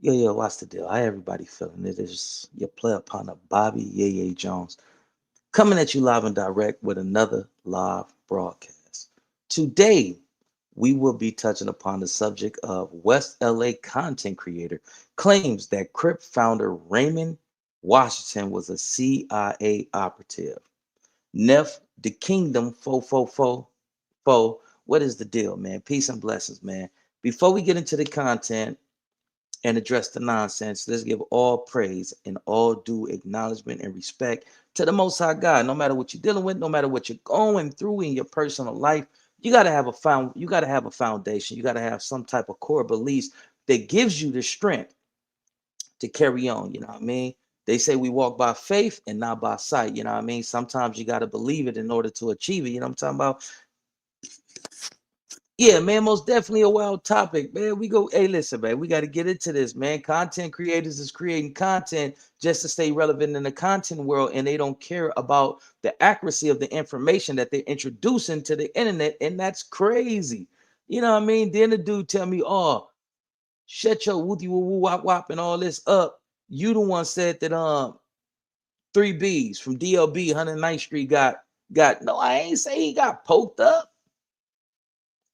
Yo, what's the deal? How everybody feeling? It is your player partner, Bobby Yeye Jones, coming at you live and direct with another live broadcast. Today, we will be touching upon the subject of West LA content creator claims that Crip founder Raymond Washington was a CIA operative. Neff, the kingdom, fo. What is the deal, man? Peace and blessings, man. Before we get into the content, and address the nonsense. Let's give all praise and all due acknowledgement and respect to the Most High God. No matter what you're dealing with, no matter what you're going through in your personal life, you got to have a You got to have a foundation. You got to have some type of core beliefs that gives you the strength to carry on. You know what I mean? They say we walk by faith and not by sight. You know what I mean? Sometimes you got to believe it in order to achieve it. You know what I'm talking about? Yeah, man, most definitely a wild topic, man. We go, hey, listen, man, we got to get into this, man. Content creators is creating content just to stay relevant in the content world, and they don't care about the accuracy of the information that they're introducing to the internet, and that's crazy. You know what I mean? Then the dude tell me, oh, shut your woody woo woo wop wop and all this up. You the one said that three B's from DLB 109th Street got no, I ain't say he got poked up.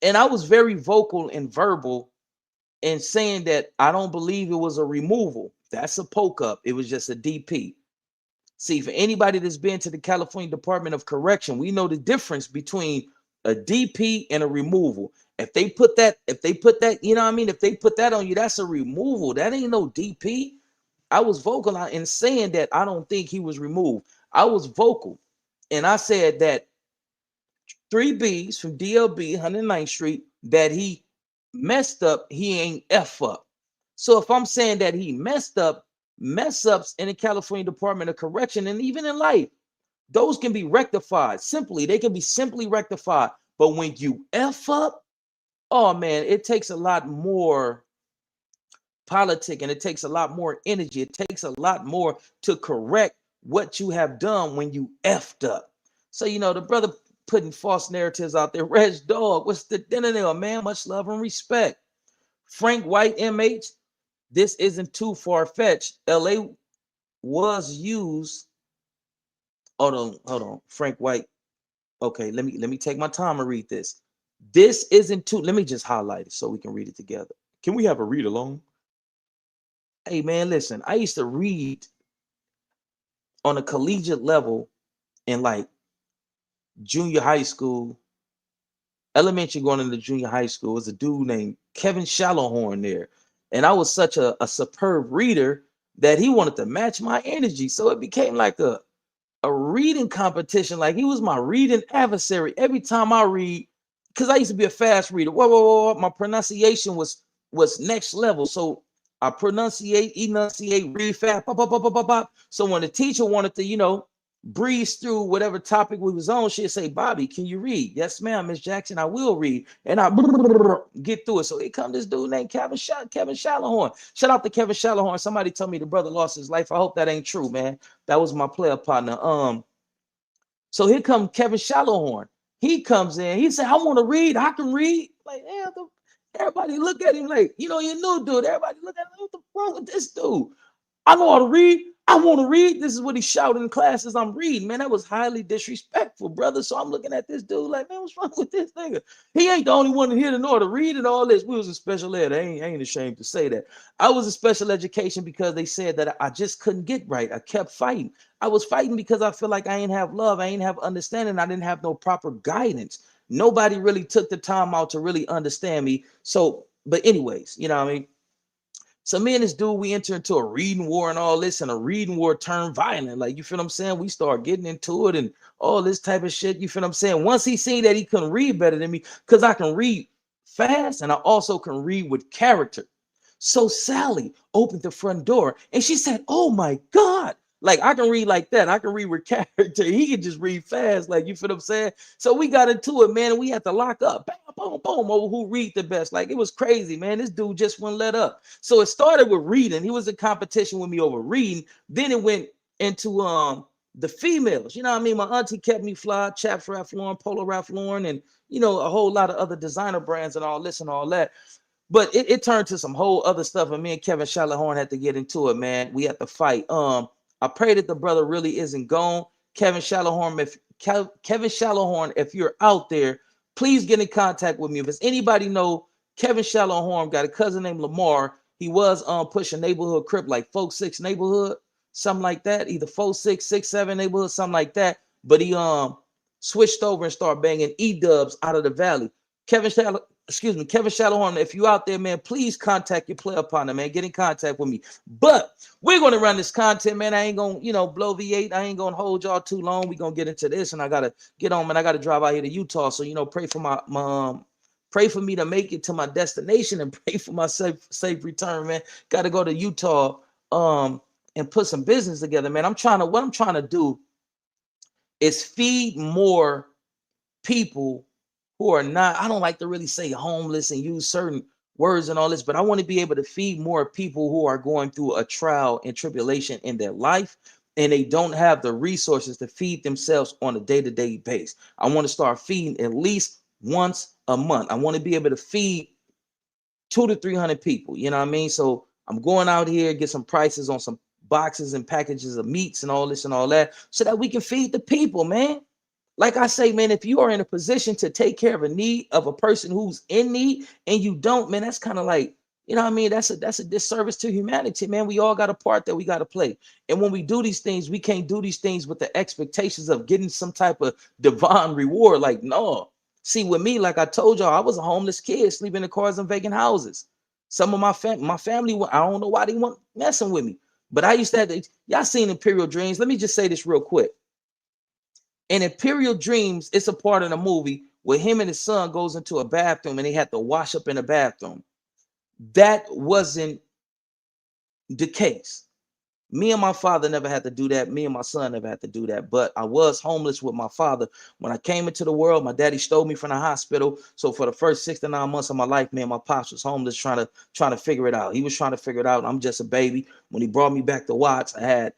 And I was very vocal and verbal in saying that I don't believe it was a removal. That's a poke up. It was just a DP. See, for anybody that's been to the California Department of Correction, we know the difference between a DP and a removal. If they put that, you know what I mean? If they put that on you, that's a removal. That ain't no DP. I was vocal in saying that I don't think he was removed. I was vocal and I said that three B's from DLB 109th Street that he messed up, he ain't F up. So if I'm saying that he messed up, mess ups in the California Department of Correction and even in life, those can be rectified simply. They can be simply rectified. But when you F up, oh man, it takes a lot more politic and it takes a lot more energy. It takes a lot more to correct what you have done when you effed up. So, the brother putting false narratives out there. Reg Dog, what's the dinner there, man? Much love and respect. Frank White, MH, this isn't too far fetched. LA was used. Hold on. Frank White. Okay, let me take my time and read this. This isn't too. Let me just highlight it so we can read it together. Can we have a read along? Hey man, listen. I used to read on a collegiate level in like junior high school, elementary going into junior high school. Was a dude named Kevin Shallowhorn there. And I was such a superb reader that he wanted to match my energy. So it became like a reading competition. Like he was my reading adversary. Every time I read, because I used to be a fast reader. Whoa. My pronunciation was next level. So I pronunciate, enunciate, read fast, pop, pop, pop, pop, pop, pop. So when the teacher wanted to, breeze through whatever topic we was on, she'd say, Bobby, can you read? Yes, ma'am, Miss Jackson, I will read. And I get through it. So here come this dude named Kevin Shallowhorn. Shout out to Kevin Shallowhorn. Somebody told me the brother lost his life. I hope that ain't true, man. That was my player partner. So here comes Kevin Shallowhorn. He comes in. He said, I want to read. I can read. Like, yeah, everybody look at him like, you new dude. Everybody look at him. What the wrong with this dude? I know how to read. I want to read. This is what he shouted in class as I'm reading. Man, that was highly disrespectful, brother. So I'm looking at this dude like, man, what's wrong with this nigga? He ain't the only one in here to know how to read and all this. We was in special ed. I ain't ashamed to say that. I was in special education because they said that I just couldn't get right. I kept fighting. I was fighting because I feel like I ain't have love. I ain't have understanding. I didn't have no proper guidance. Nobody really took the time out to really understand me. So, but anyways, you know what I mean? So me and this dude, we enter into a reading war and all this, and a reading war turned violent. Like, you feel what I'm saying? We start getting into it and all this type of shit. You feel what I'm saying? Once he seen that he couldn't read better than me, because I can read fast and I also can read with character. So Sally opened the front door and she said, oh my God. Like, I can read like that. I can read with character. He can just read fast. Like, you feel what I'm saying? So we got into it, man, and we had to lock up. Bam, boom, boom, over who read the best. Like, it was crazy, man. This dude just wouldn't let up. So it started with reading. He was in competition with me over reading. Then it went into the females. You know what I mean? My auntie kept me fly, Chaps Ralph Lauren, Polo Ralph Lauren, and a whole lot of other designer brands and all this and all that. But it turned to some whole other stuff, and me and Kevin Shalahorn had to get into it, man. We had to fight. I pray that the brother really isn't gone. Kevin Shalahorn, Kevin Shalahorn, if you're out there, please get in contact with me. If it's anybody know Kevin Shalahorn, got a cousin named Lamar. He was pushing neighborhood Crip, like 4-6 neighborhood, something like that, either 4-6, 6-7 neighborhood, something like that. But he switched over and started banging E-dubs out of the valley. Kevin Shadowhorn, if you out there, man, please contact your player partner, man. Get in contact with me. But we're going to run this content, man. I ain't going to, blow V8. I ain't going to hold y'all too long. We're going to get into this, and I got to get on, man. I got to drive out here to Utah. So, pray for my pray for me to make it to my destination, and pray for my safe return, man. Got to go to Utah and put some business together, man. What I'm trying to do is feed more people who are not, I don't like to really say homeless and use certain words and all this, but I want to be able to feed more people who are going through a trial and tribulation in their life, and they don't have the resources to feed themselves on a day-to-day basis. I want to start feeding at least once a month. I want to be able to feed 200 to 300 people. You know what I mean? So I'm going out here, get some prices on some boxes and packages of meats and all this and all that, so that we can feed the people, man. Like I say, man, if you are in a position to take care of a need of a person who's in need and you don't, man, that's kind of like, you know what I mean? That's a disservice to humanity, man. We all got a part that we got to play. And when we do these things, we can't do these things with the expectations of getting some type of divine reward. Like, no. See, with me, like I told y'all, I was a homeless kid sleeping in cars and vacant houses. Some of my family, I don't know why they weren't messing with me. But I used to have to, y'all seen Imperial Dreams. Let me just say this real quick. In Imperial Dreams, it's a part of the movie where him and his son goes into a bathroom and they had to wash up in the bathroom. That wasn't the case. Me and my father never had to do that. Me and my son never had to do that. But I was homeless with my father. When I came into the world, my daddy stole me from the hospital. So for the first 6 to 9 months of my life, me and my pops was homeless, trying to figure it out. He was trying to figure it out. I'm just a baby. When he brought me back to Watts, I had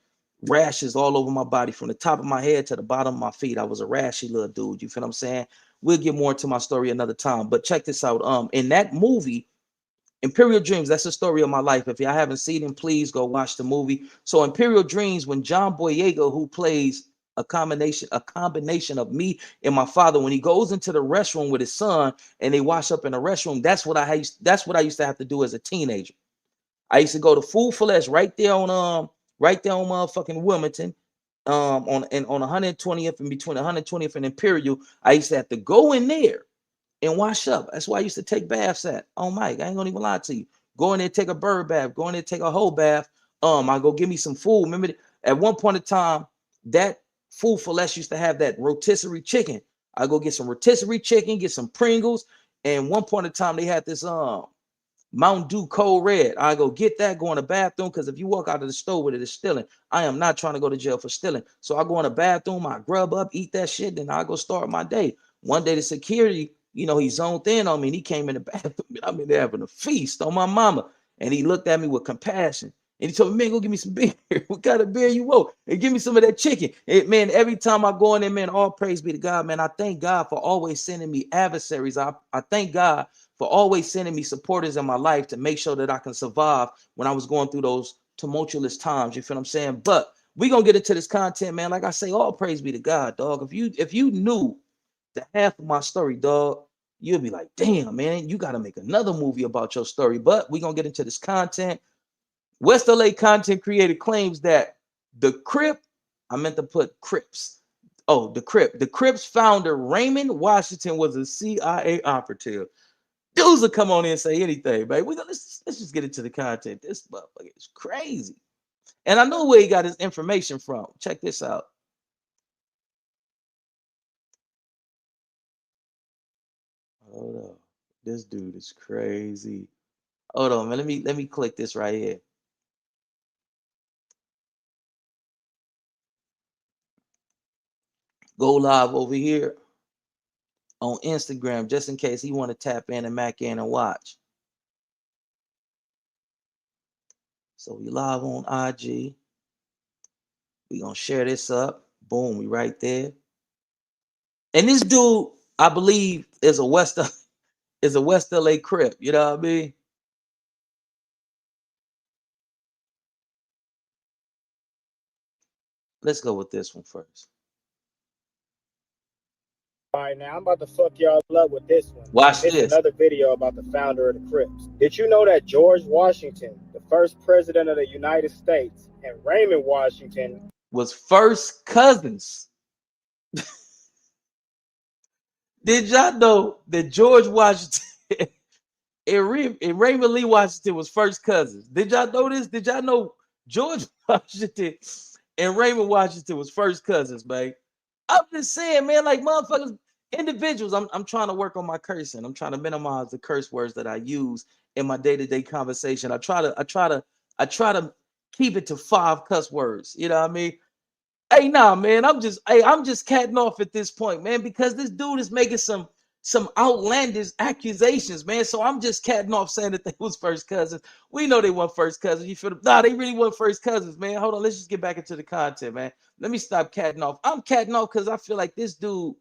rashes all over my body from the top of my head to the bottom of my feet. I was a rashy little dude. You feel what I'm saying? We'll get more into my story another time. But check this out. In that movie, Imperial Dreams, that's the story of my life. If y'all haven't seen it, please go watch the movie. So Imperial Dreams, when John Boyega, who plays a combination of me and my father, when he goes into the restroom with his son and they wash up in the restroom, that's what I used to have to do as a teenager. I used to go to Food for Less right there on motherfucking Wilmington, on 120th and between 120th and Imperial. I used to have to go in there and wash up. That's why I used to take baths at. Oh, Mike, I ain't gonna even lie to you. Go in there, take a bird bath. Go in there, take a whole bath. I go get me some food. Remember, at one point in time, that Food for Less used to have that rotisserie chicken. I go get some rotisserie chicken, get some Pringles. And one point in time, they had this Mountain Dew Cold Red. I go get that, go in the bathroom, because if you walk out of the store with it, it's stealing. I am not trying to go to jail for stealing. So I go in the bathroom, I grub up, eat that shit, then I go start my day. One day the security, he zoned in on me and he came in the bathroom and I'm in there having a feast on my mama. And he looked at me with compassion. And he told me, man, go give me some beer. What kind of beer you want? And give me some of that chicken. And man, every time I go in there, man, all praise be to God, man. I thank God for always sending me adversaries. I thank God for always sending me supporters in my life to make sure that I can survive when I was going through those tumultuous times. You feel what I'm saying? But we're gonna get into this content, man. Like I say, all praise be to God, dog. If you knew the half of my story, dog, you'll be like, damn, man, you gotta make another movie about your story. But we're gonna get into this content. West LA content creator claims that the Crip, I meant to put Crips. Oh, the Crip. The Crips founder Raymond Washington was a CIA operative. Dudes will come on in and say anything, man. Let's just get into the content. This motherfucker is crazy. And I know where he got his information from. Check this out. Hold on. This dude is crazy. Hold on, man. Let me click this right here. Go live over here on Instagram just in case he want to tap in and mac in and watch. So we live on IG. We gonna share this up. Boom, we right there. And this dude, I believe, is a West LA Crip. You know what I mean? Let's go with this one first. All right, now I'm about to fuck y'all up with this one. Watch This is this. another video about the founder of the Crips. Did you know that George Washington, the first president of the United States, and Raymond Washington Was first cousins. Did y'all know that George Washington and Raymond Lee Washington was first cousins? Did y'all know this? Did y'all know George Washington and Raymond Washington was first cousins, man? I'm just saying, man, like motherfuckers, individuals. I'm trying to work on my cursing. I'm trying to minimize the curse words that I use in my day-to-day conversation. I try to keep it to 5 cuss words. You know what I mean? Hey, nah, man, I'm just catting off at this point, man, because this dude is making some outlandish accusations, man. So I'm just catting off saying that they was first cousins. We know they weren't first cousins. You feel them? Nah, they really weren't first cousins, man. Hold on, let's just get back into the content, man. Let me stop catting off. I'm catting off because I feel like this dude,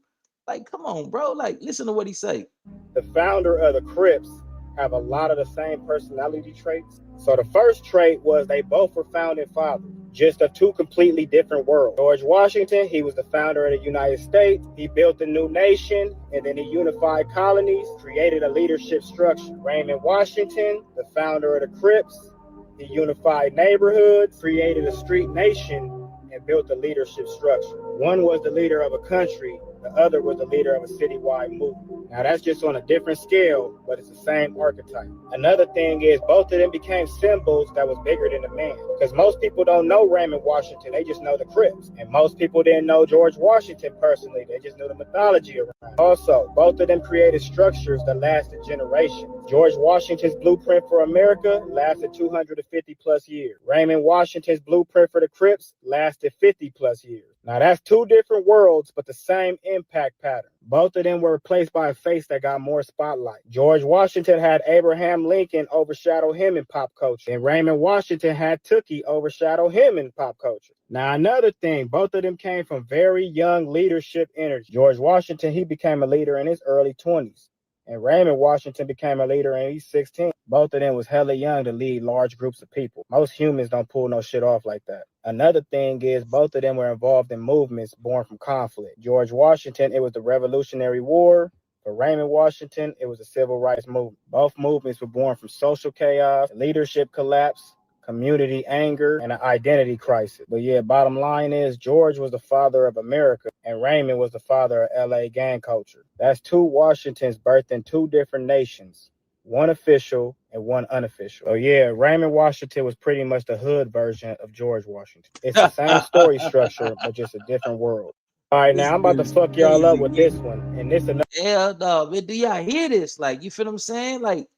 like, come on, bro. Like, listen to what he say. the founder of the Crips have a lot of the same personality traits. So the first trait was they both were founding fathers, just of two completely different worlds. George Washington, he was the founder of the United States. He built a new nation, and then he unified colonies, created a leadership structure. Raymond Washington, the founder of the Crips, he unified neighborhoods, created a street nation, and built a leadership structure. One was the leader of a country, the other was the leader of a citywide movement. Now that's just on a different scale, but it's the same archetype. Another thing is both of them became symbols that was bigger than the man. Because most people don't know Raymond Washington, they just know the Crips. And most people didn't know George Washington personally, they just knew the mythology around. Also, both of them created structures that lasted generations. George Washington's blueprint for America lasted 250 plus years. Raymond Washington's blueprint for the Crips lasted 50 plus years. Now that's two different worlds, but the same impact pattern. Both of them were replaced by a face that got more spotlight. George Washington had Abraham Lincoln overshadow him in pop culture, and Raymond Washington had Tookie overshadow him in pop culture. Now another thing, both of them came from very young leadership energy. George Washington, he became a leader in his early 20s. And Raymond Washington became a leader and he's 16. Both of them was hella young to lead large groups of people. Most humans don't pull no shit off like that. Another thing is both of them were involved in movements born from conflict. George Washington, it was the Revolutionary War. For Raymond Washington, it was the Civil Rights Movement. Both movements were born from social chaos, leadership collapse, community anger, and an identity crisis. But yeah, bottom line is George was the father of America and Raymond was the father of LA gang culture. That's two Washingtons birthed in two different nations, one official and one unofficial. So yeah, Raymond Washington was pretty much the hood version of George Washington. It's the same story structure, but just a different world. All right, This now I'm about to dude's fuck y'all up crazy, with man. this one. And this another. Yeah, no, but do y'all hear this? Like, you feel what I'm saying? Like,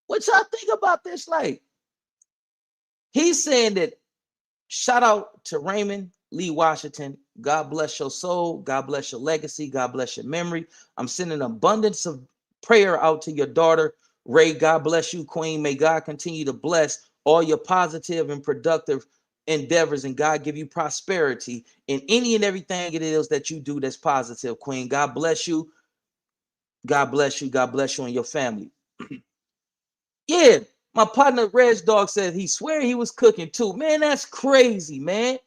what y'all think about this? Like, he's saying that shout out to Raymond Lee Washington. God bless your soul. God bless your legacy. God bless your memory. I'm sending an abundance of prayer out to your daughter, Ray. God bless you, Queen. May God continue to bless all your positive and productive endeavors, and God give you prosperity in any and everything it is that you do that's positive, Queen. God bless you. God bless you. God bless you and your family. Yeah, my partner Reg Dog said he swear he was cooking too. Man, that's crazy, man.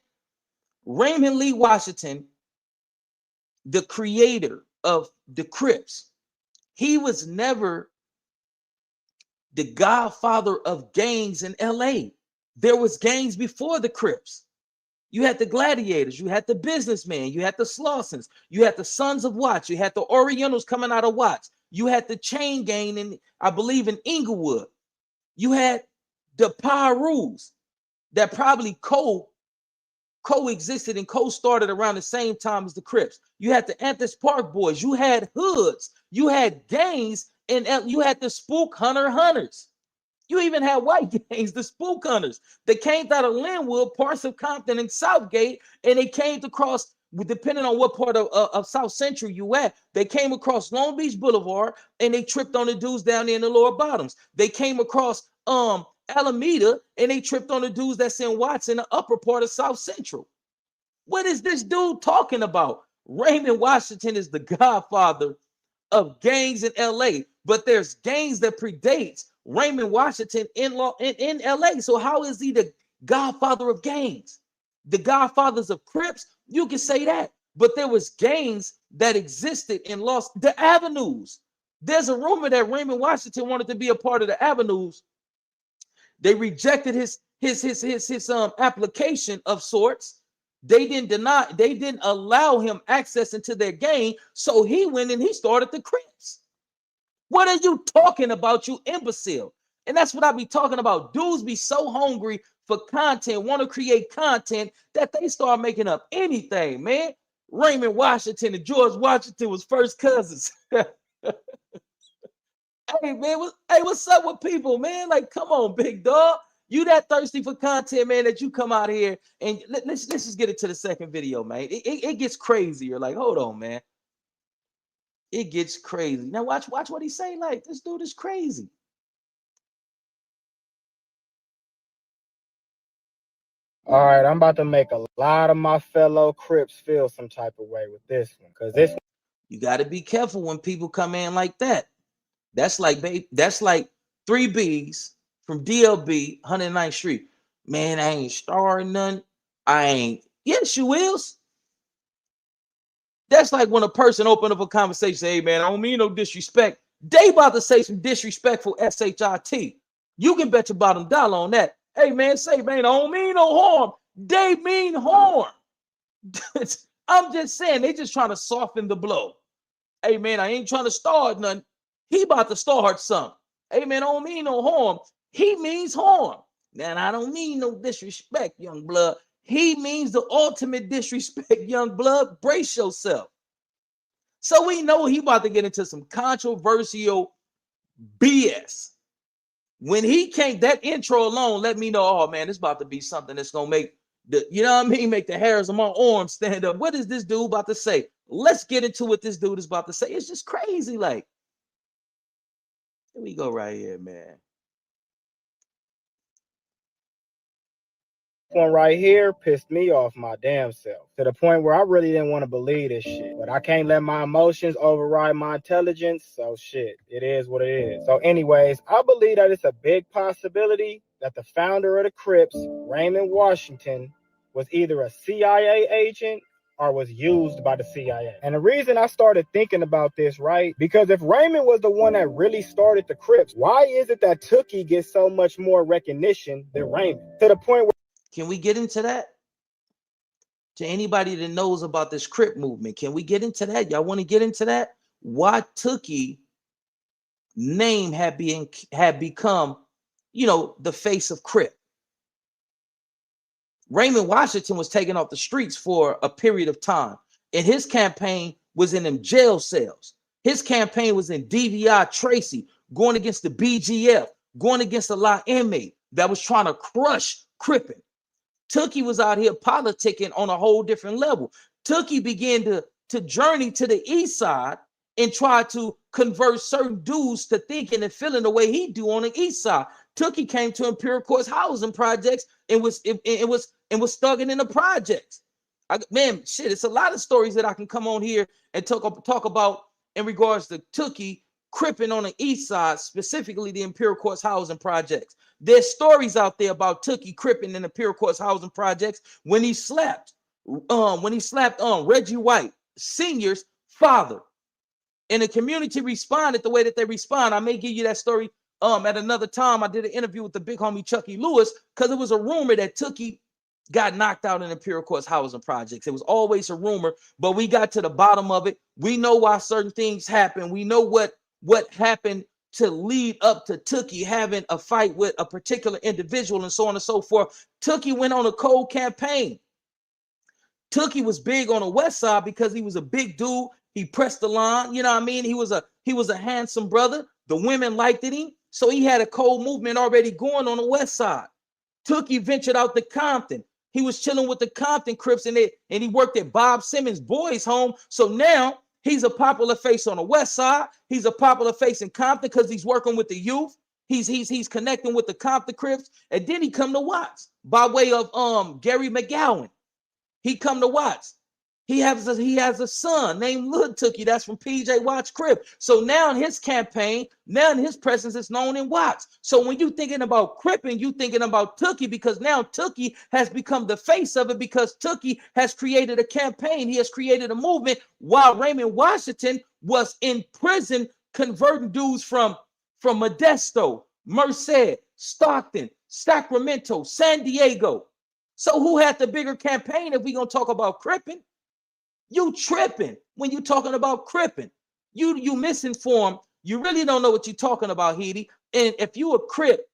Raymond Lee Washington, the creator of the Crips, he was never the godfather of gangs in LA. There was gangs before the Crips. You had the Gladiators, you had the Businessmen, you had the Slausons, you had the Sons of Watts, you had the Orientals coming out of Watts, you had the Chain Gang in, I believe, in Inglewood. You had the Pyrus that probably coexisted and co-started around the same time as the Crips. You had the Anthony Park Boys. You had hoods. You had gangs, and you had the Spook Hunters. You even had white gangs, the Spook Hunters. They came out of Linwood, parts of Compton, and Southgate, and they came across, depending on what part of South Central you at, they came across Long Beach Boulevard, and they tripped on the dudes down there in the lower bottoms. They came across Alameda, and they tripped on the dudes that's in Watts in the upper part of South Central. What is this dude talking about? Raymond Washington is the godfather of gangs in LA, but there's gangs that predates Raymond Washington in LA. So how is he the godfather of gangs? the godfathers of Crips, you can say that. But there was gangs that existed and lost the avenues. There's a rumor that Raymond Washington wanted to be a part of the avenues. They rejected his application of sorts. They didn't allow him access into their gang. So he went and he started the Crips. What are you talking about, you imbecile? And that's what I be talking about. Dudes be so hungry for content, want to create content, that they start making up anything, man. Raymond Washington and George Washington was first cousins. Hey, man, what's up with people, man? Like, come on, big dog. You that thirsty for content, man, that you come out here and let's just get it to the second video, man. It gets crazier. Like, hold on, man. It gets crazy. Now watch what he say. Like, this dude is crazy. All right, I'm about to make a lot of my fellow Crips feel some type of way with this one, because this one, you got to be careful when people come in like that. That's like 3Bs from DLB, 109th Street. Man, I ain't starring none. I ain't. Yes, you will. That's like when a person open up a conversation, say, hey, man, I don't mean no disrespect. They about to say some disrespectful SHIT. You can bet your bottom dollar on that. Hey, man, say, man, I don't mean no harm. They mean harm. I'm just saying, they just trying to soften the blow. Hey, man, I ain't trying to start nothing. He about to start something. Hey, man, I don't mean no harm. He means harm. Now, I don't mean no disrespect, young blood. He means the ultimate disrespect, young blood. Brace yourself. So we know he about to get into some controversial BS. When he came, that intro alone let me know, oh, man, it's about to be something that's going to make the, you know what I mean, make the hairs of my arms stand up. What is this dude about to say? Let's get into what this dude is about to say. It's just crazy. Like, here we go right here, man. one right here pissed me off my damn self, to the point where I really didn't want to believe this shit. But I can't let my emotions override my intelligence, so shit, it is what it is. So anyways, I believe that it's a big possibility that the founder of the Crips, Raymond Washington, was either a CIA agent or was used by the CIA. And the reason I started thinking about this, right? Because if Raymond was the one that really started the Crips, why is it that Tookie gets so much more recognition than Raymond? To the point where, can we get into that? To anybody that knows about this Crip movement, can we get into that? Y'all want to get into that? Why Tookie name had become, you know, the face of Crip. Raymond Washington was taken off the streets for a period of time, and his campaign was in them jail cells. His campaign was in DVI Tracy, going against the BGF, going against a lot of inmate that was trying to crush Crippin. Tookie was out here politicking on a whole different level. Tookie began to journey to the east side and try to convert certain dudes to thinking and feeling the way he do on the east side. Tookie came to Imperial Courts housing projects and was thugging in the projects. Man, shit, it's a lot of stories that I can come on here and talk about in regards to Tookie cripping on the east side, specifically the Imperial Courts housing projects. There's stories out there about Tookie cripping in the Imperial Courts housing projects when he slapped Reggie White Sr.'s father. And the community responded the way that they respond. I may give you that story at another time. I did an interview with the big homie Chucky Lewis, because it was a rumor that Tookie got knocked out in Imperial Courts housing projects. It was always a rumor, but we got to the bottom of it. We know why certain things happen. We know what happened to lead up to Tookie having a fight with a particular individual and so on and so forth. Tookie went on a cold campaign. Tookie was big on the west side because he was a big dude. He pressed the line, you know what I mean? He was a handsome brother. The women liked him, so he had a cold movement already going on the west side. Tookie ventured out to Compton. He was chilling with the Compton Crips, and he worked at Bob Simmons' boys' home. So now he's a popular face on the west side. He's a popular face in Compton because he's working with the youth. He's connecting with the Compton Crips, and then he come to Watts by way of Gary McGowan. He come to Watts. He has a son named Lil Tookie. That's from PJ Watts Crip. So now in his campaign, now in his presence is known in Watts. So when you thinking about Cripping, you thinking about Tookie, because now Tookie has become the face of it, because Tookie has created a campaign. He has created a movement while Raymond Washington was in prison converting dudes from Modesto, Merced, Stockton, Sacramento, San Diego. So who had the bigger campaign if we gonna talk about Cripping? You tripping when you talking about Cripping. You misinformed. You really don't know what you're talking about, Heedy. And if you a Crip,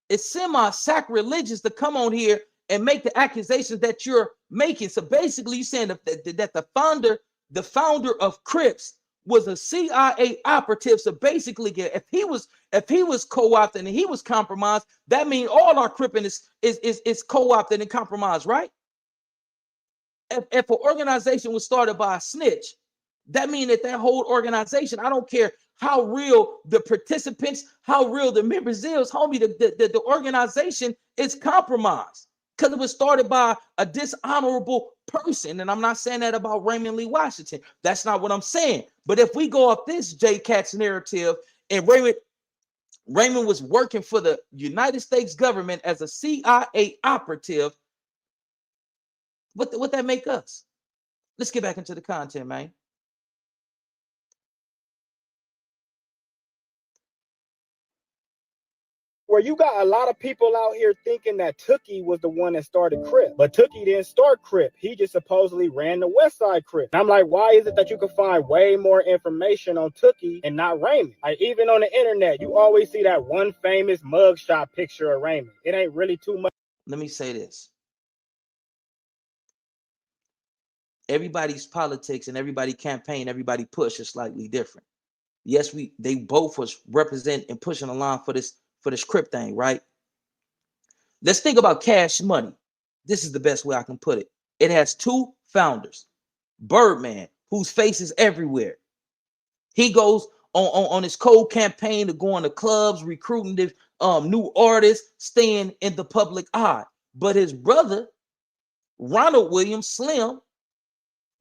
it's semi-sacrilegious to come on here and make the accusations that you're making. So basically, you're saying that the founder of Crips was a CIA operative. So basically, if he was co-opted and he was compromised, that means all our Cripping is co-opted and compromised, right? If an organization was started by a snitch, that means that whole organization, I don't care how real the participants, how real the members is, homie, the organization is compromised because it was started by a dishonorable person. And I'm not saying that about Raymond Lee Washington. That's not what I'm saying. But if we go off this J Cat's narrative, and Raymond was working for the United States government as a CIA operative, what that make us? Let's get back into the content, man. Where you got a lot of people out here thinking that Tookie was the one that started Crip. But Tookie didn't start Crip. He just supposedly ran the West Side Crip. And I'm like, why is it that you can find way more information on Tookie and not Raymond? Like, even on the internet, you always see that one famous mugshot picture of Raymond. It ain't really too much. Let me say this. Everybody's politics and everybody campaign, everybody push is slightly different. Yes, they both was represent and pushing a line for this Crip thing, right? Let's think about Cash Money. This is the best way I can put it. It has two founders. Birdman, whose face is everywhere. He goes on his cold campaign to go on the clubs, recruiting the new artists, staying in the public eye. But his brother, Ronald Williams, Slim,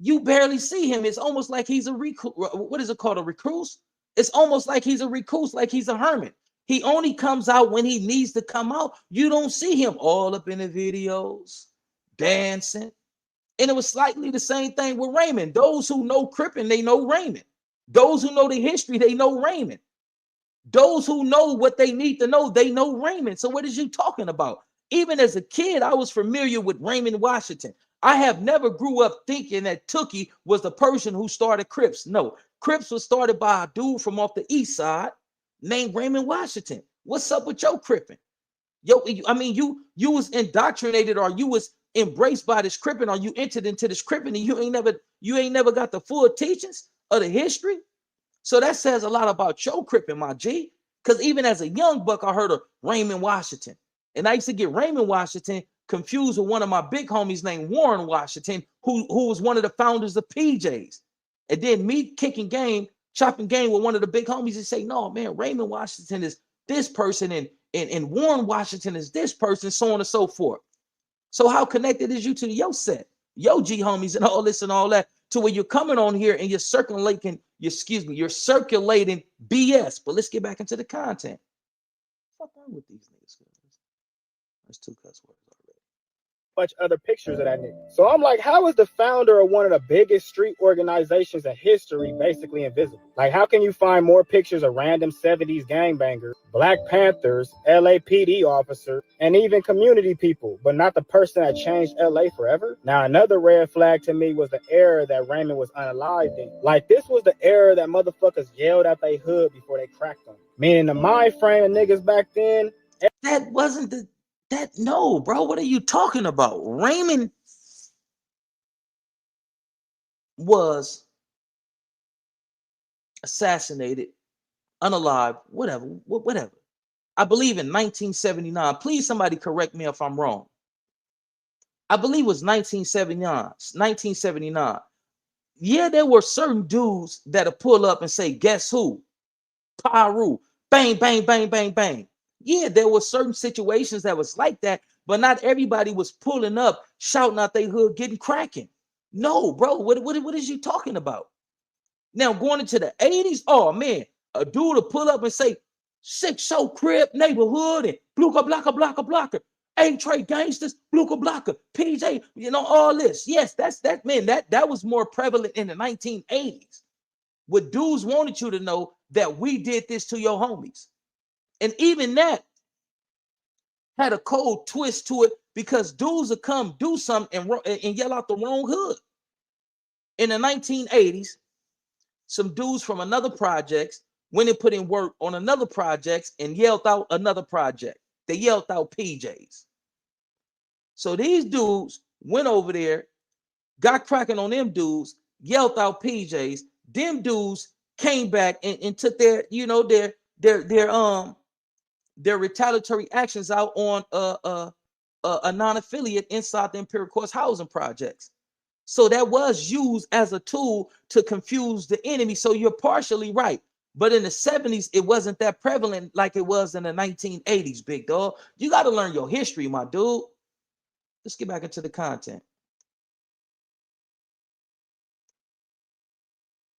you barely see him. It's almost like he's a recluse. What is it called? A recluse? It's almost like he's a recluse, like he's a hermit. He only comes out when he needs to come out. You don't see him all up in the videos, dancing. And it was slightly the same thing with Raymond. Those who know Crippin, they know Raymond. Those who know the history, they know Raymond. Those who know what they need to know, they know Raymond. So what is you talking about? Even as a kid, I was familiar with Raymond Washington. I have never grew up thinking that Tookie was the person who started Crips. No, Crips was started by a dude from off the east side named Raymond Washington. What's up with your Cripping? Yo, I mean, you was indoctrinated, or you was embraced by this Cripping, or you entered into this Cripping, and you ain't never got the full teachings of the history. So that says a lot about your Cripping, my G. Because even as a young buck, I heard of Raymond Washington. And I used to get Raymond Washington confused with one of my big homies named Warren Washington, who was one of the founders of PJs. And then me chopping game with one of the big homies and say, no, man, Raymond Washington is this person, and Warren Washington is this person, so on and so forth. So how connected is you to your set, your G homies, and all this and all that, to where you're coming on here and you're circulating BS. But let's get back into the content. What's wrong with these niggas? That's two cuss words already. Much other pictures of that nigga. So I'm like, how is the founder of one of the biggest street organizations in history basically invisible? Like, how can you find more pictures of random 70s gangbangers, Black Panthers, LAPD officers, and even community people, but not the person that changed LA forever? Now, another red flag to me was the era that Raymond was unalived in. Like, this was the era that motherfuckers yelled at they hood before they cracked them. Meaning the mind frame of niggas back then. That wasn't no, bro. What are you talking about? Raymond was assassinated, unalive, whatever. I believe in 1979. Please, somebody correct me if I'm wrong. I believe it was 1979. Yeah, there were certain dudes that'll pull up and say, guess who? Paru. Bang, bang, bang, bang, bang. Yeah, there were certain situations that was like that, but not everybody was pulling up, shouting out their hood, getting cracking. No, bro. What is you talking about? Now going into the 80s, oh man, a dude will pull up and say, six show Crip neighborhood and bluka blocka blocka blocka. A-Trade gangsters, bluka blocka, PJ, all this. Yes, that man, that was more prevalent in the 1980s. What dudes wanted you to know that we did this to your homies. And even that had a cold twist to it because dudes would come do something and yell out the wrong hood. In the 1980s, some dudes from another projects went and put in work on another projects and yelled out another project. They yelled out PJs. So these dudes went over there, got cracking on them dudes, yelled out PJs. Them dudes came back and took their retaliatory actions out on a non-affiliate inside the Imperial Courts housing projects. So that was used as a tool to confuse the enemy. So you're partially right. But in the 70s, it wasn't that prevalent like it was in the 1980s, big dog. You got to learn your history, my dude. Let's get back into the content.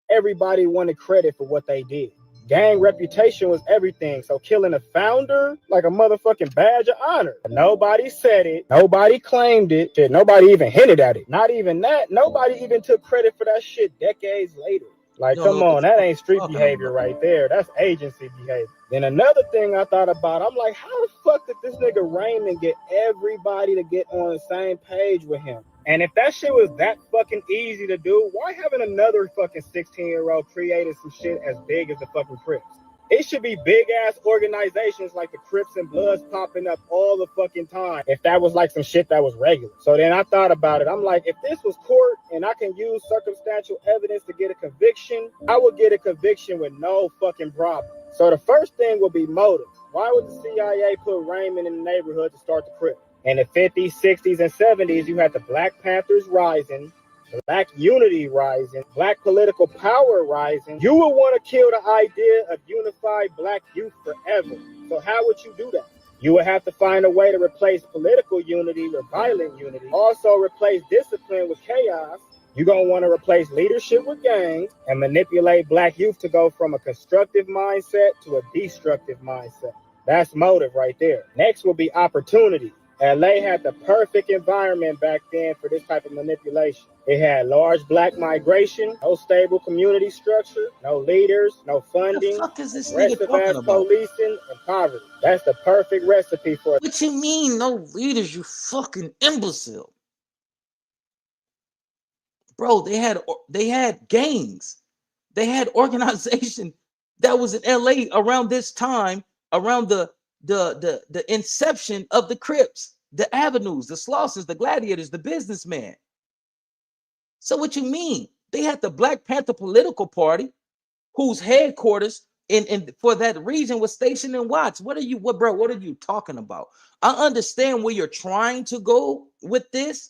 Everybody wanted credit for what they did. Gang reputation was everything. So killing a founder like a motherfucking badge of honor. Nobody said it. Nobody claimed it. Shit, nobody even hinted at it. Not even that. Nobody even took credit for that shit decades later. Like, come on, that ain't street behavior right there. That's agency behavior. Then another thing I thought about, I'm like, how the fuck did this nigga Raymond get everybody to get on the same page with him? And if that shit was that fucking easy to do, why haven't another fucking 16-year-old created some shit as big as the fucking Crips? It should be big-ass organizations like the Crips and Bloods popping up all the fucking time if that was like some shit that was regular. So then I thought about it. I'm like, if this was court and I can use circumstantial evidence to get a conviction, I would get a conviction with no fucking problem. So the first thing would be motive. Why would the CIA put Raymond in the neighborhood to start the Crip? In the 50s, 60s, and 70s, you had the Black Panthers rising, Black unity rising, Black political power rising. You would want to kill the idea of unified Black youth forever. So how would you do that? You would have to find a way to replace political unity with violent unity. Also replace discipline with chaos. You're going to want to replace leadership with gangs and manipulate Black youth to go from a constructive mindset to a destructive mindset. That's motive right there. Next will be opportunity. LA had the perfect environment back then for this type of manipulation. It had large Black migration, no stable community structure, no leaders, no funding, What the fuck is this nigga talking aggressive-ass about? policing, and poverty. That's the perfect recipe for it. What you mean, no leaders, you fucking imbecile? Bro, they had gangs. They had organization that was in LA around this time, around the inception of the Crips, the Avenues, the Slossers, the Gladiators, the businessmen. So what you mean? They had the Black Panther political party, whose headquarters in for that region was stationed in Watts. What are you talking about? I understand where you're trying to go with this,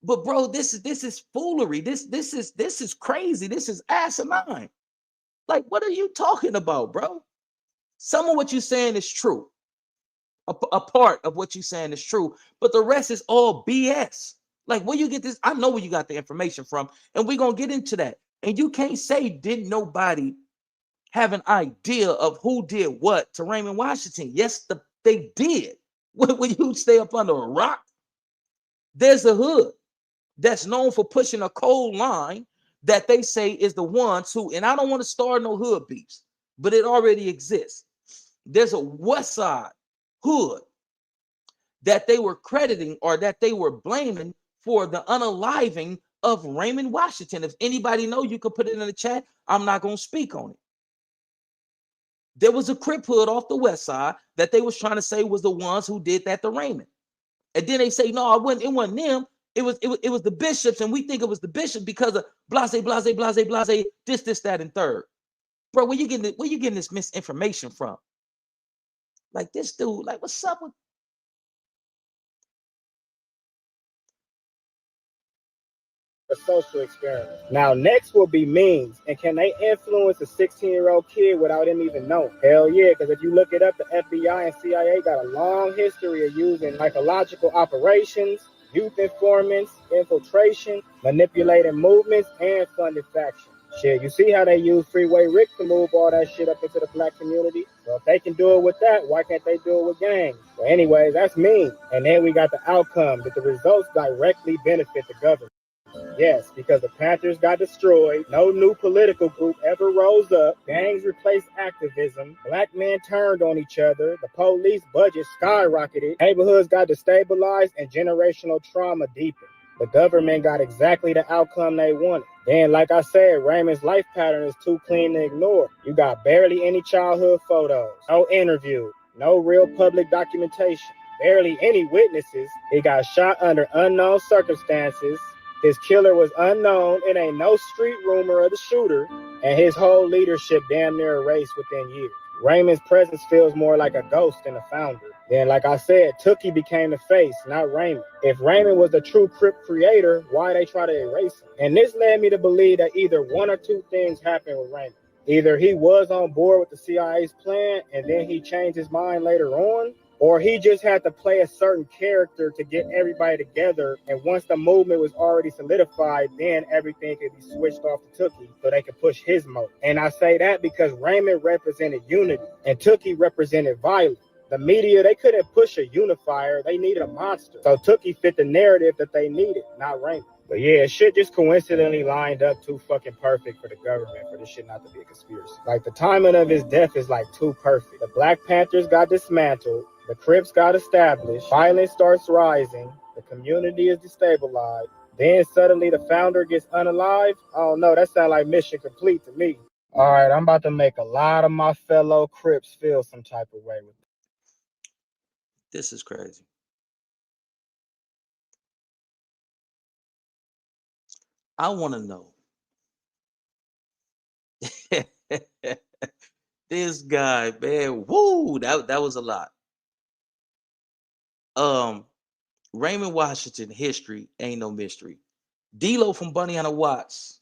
but bro, this is foolery. This is crazy. This is asinine. Like, what are you talking about, bro? Some of what you're saying is true. A part of what you're saying is true, but the rest is all BS. Like, where you get this? I know where you got the information from, and we're gonna get into that. And you can't say didn't nobody have an idea of who did what to Raymond Washington. Yes, they did. When you stay up under a rock, there's a hood that's known for pushing a cold line that they say is the ones who, and I don't want to start no hood beefs, but it already exists. There's a West Side hood that they were crediting or that they were blaming for the unaliving of Raymond Washington. If anybody know, you could put it in the chat. I'm not going to speak on it. There was a Crip hood off the West Side that they was trying to say was the ones who did that to Raymond. And then they say, no, it wasn't them. It was the bishops, and we think it was the bishop because of blase, this, that, and third. Bro, where you getting this misinformation from? Like, this dude, like, what's up with? A social experiment. Now, next will be means. And can they influence a 16-year-old kid without him even knowing? Hell yeah, because if you look it up, the FBI and CIA got a long history of using psychological operations, youth informants, infiltration, manipulating movements, and funded factions. Shit, you see how they use Freeway Rick to move all that shit up into the black community? So if they can do it with that, why can't they do it with gangs? Well, anyways, that's me. And then we got the outcome that the results directly benefit the government. Yes, because the Panthers got destroyed, no new political group ever rose up, gangs replaced activism, black men turned on each other, the police budget skyrocketed, neighborhoods got destabilized, and generational trauma deepened. The government got exactly the outcome they wanted. Then, like I said, Raymond's life pattern is too clean to ignore. You got barely any childhood photos, no interview, no real public documentation, barely any witnesses. He got shot under unknown circumstances. His killer was unknown. It ain't no street rumor of the shooter. And his whole leadership damn near erased within years. Raymond's presence feels more like a ghost than a founder. Then, like I said, Tookie became the face, not Raymond. If Raymond was the true Crip creator, why they try to erase him? And this led me to believe that either one or two things happened with Raymond. Either he was on board with the CIA's plan and then he changed his mind later on, or he just had to play a certain character to get everybody together. And once the movement was already solidified, then everything could be switched off to Tookie so they could push his motive. And I say that because Raymond represented unity and Tookie represented violence. The media, they couldn't push a unifier. They needed a monster. So Tookie fit the narrative that they needed, not Raymond. But yeah, shit just coincidentally lined up too fucking perfect for the government for this shit not to be a conspiracy. Like, the timing of his death is like too perfect. The Black Panthers got dismantled. The Crips got established. Violence starts rising. The community is destabilized. Then suddenly the founder gets unalive. I don't know. That sounds like mission complete to me. All right, I'm about to make a lot of my fellow Crips feel some type of way with it. This is crazy. I want to know. This guy, man, woo, that was a lot. Raymond Washington history ain't no mystery. D-Lo from Bunny Hunter Watts.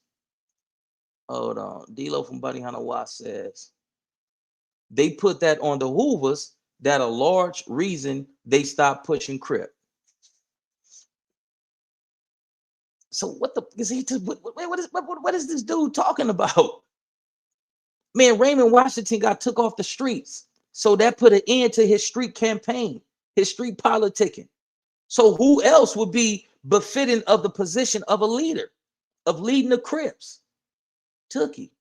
Hold on. D-Lo from Bunny Hunter Watts says they put that on the Hoovers, that a large reason they stopped pushing Crip. So what the is he? What is this dude talking about? Man, Raymond Washington got took off the streets, so that put an end to his street campaign, his street politicking. So who else would be befitting of the position of a leader, of leading the Crips? Tookie.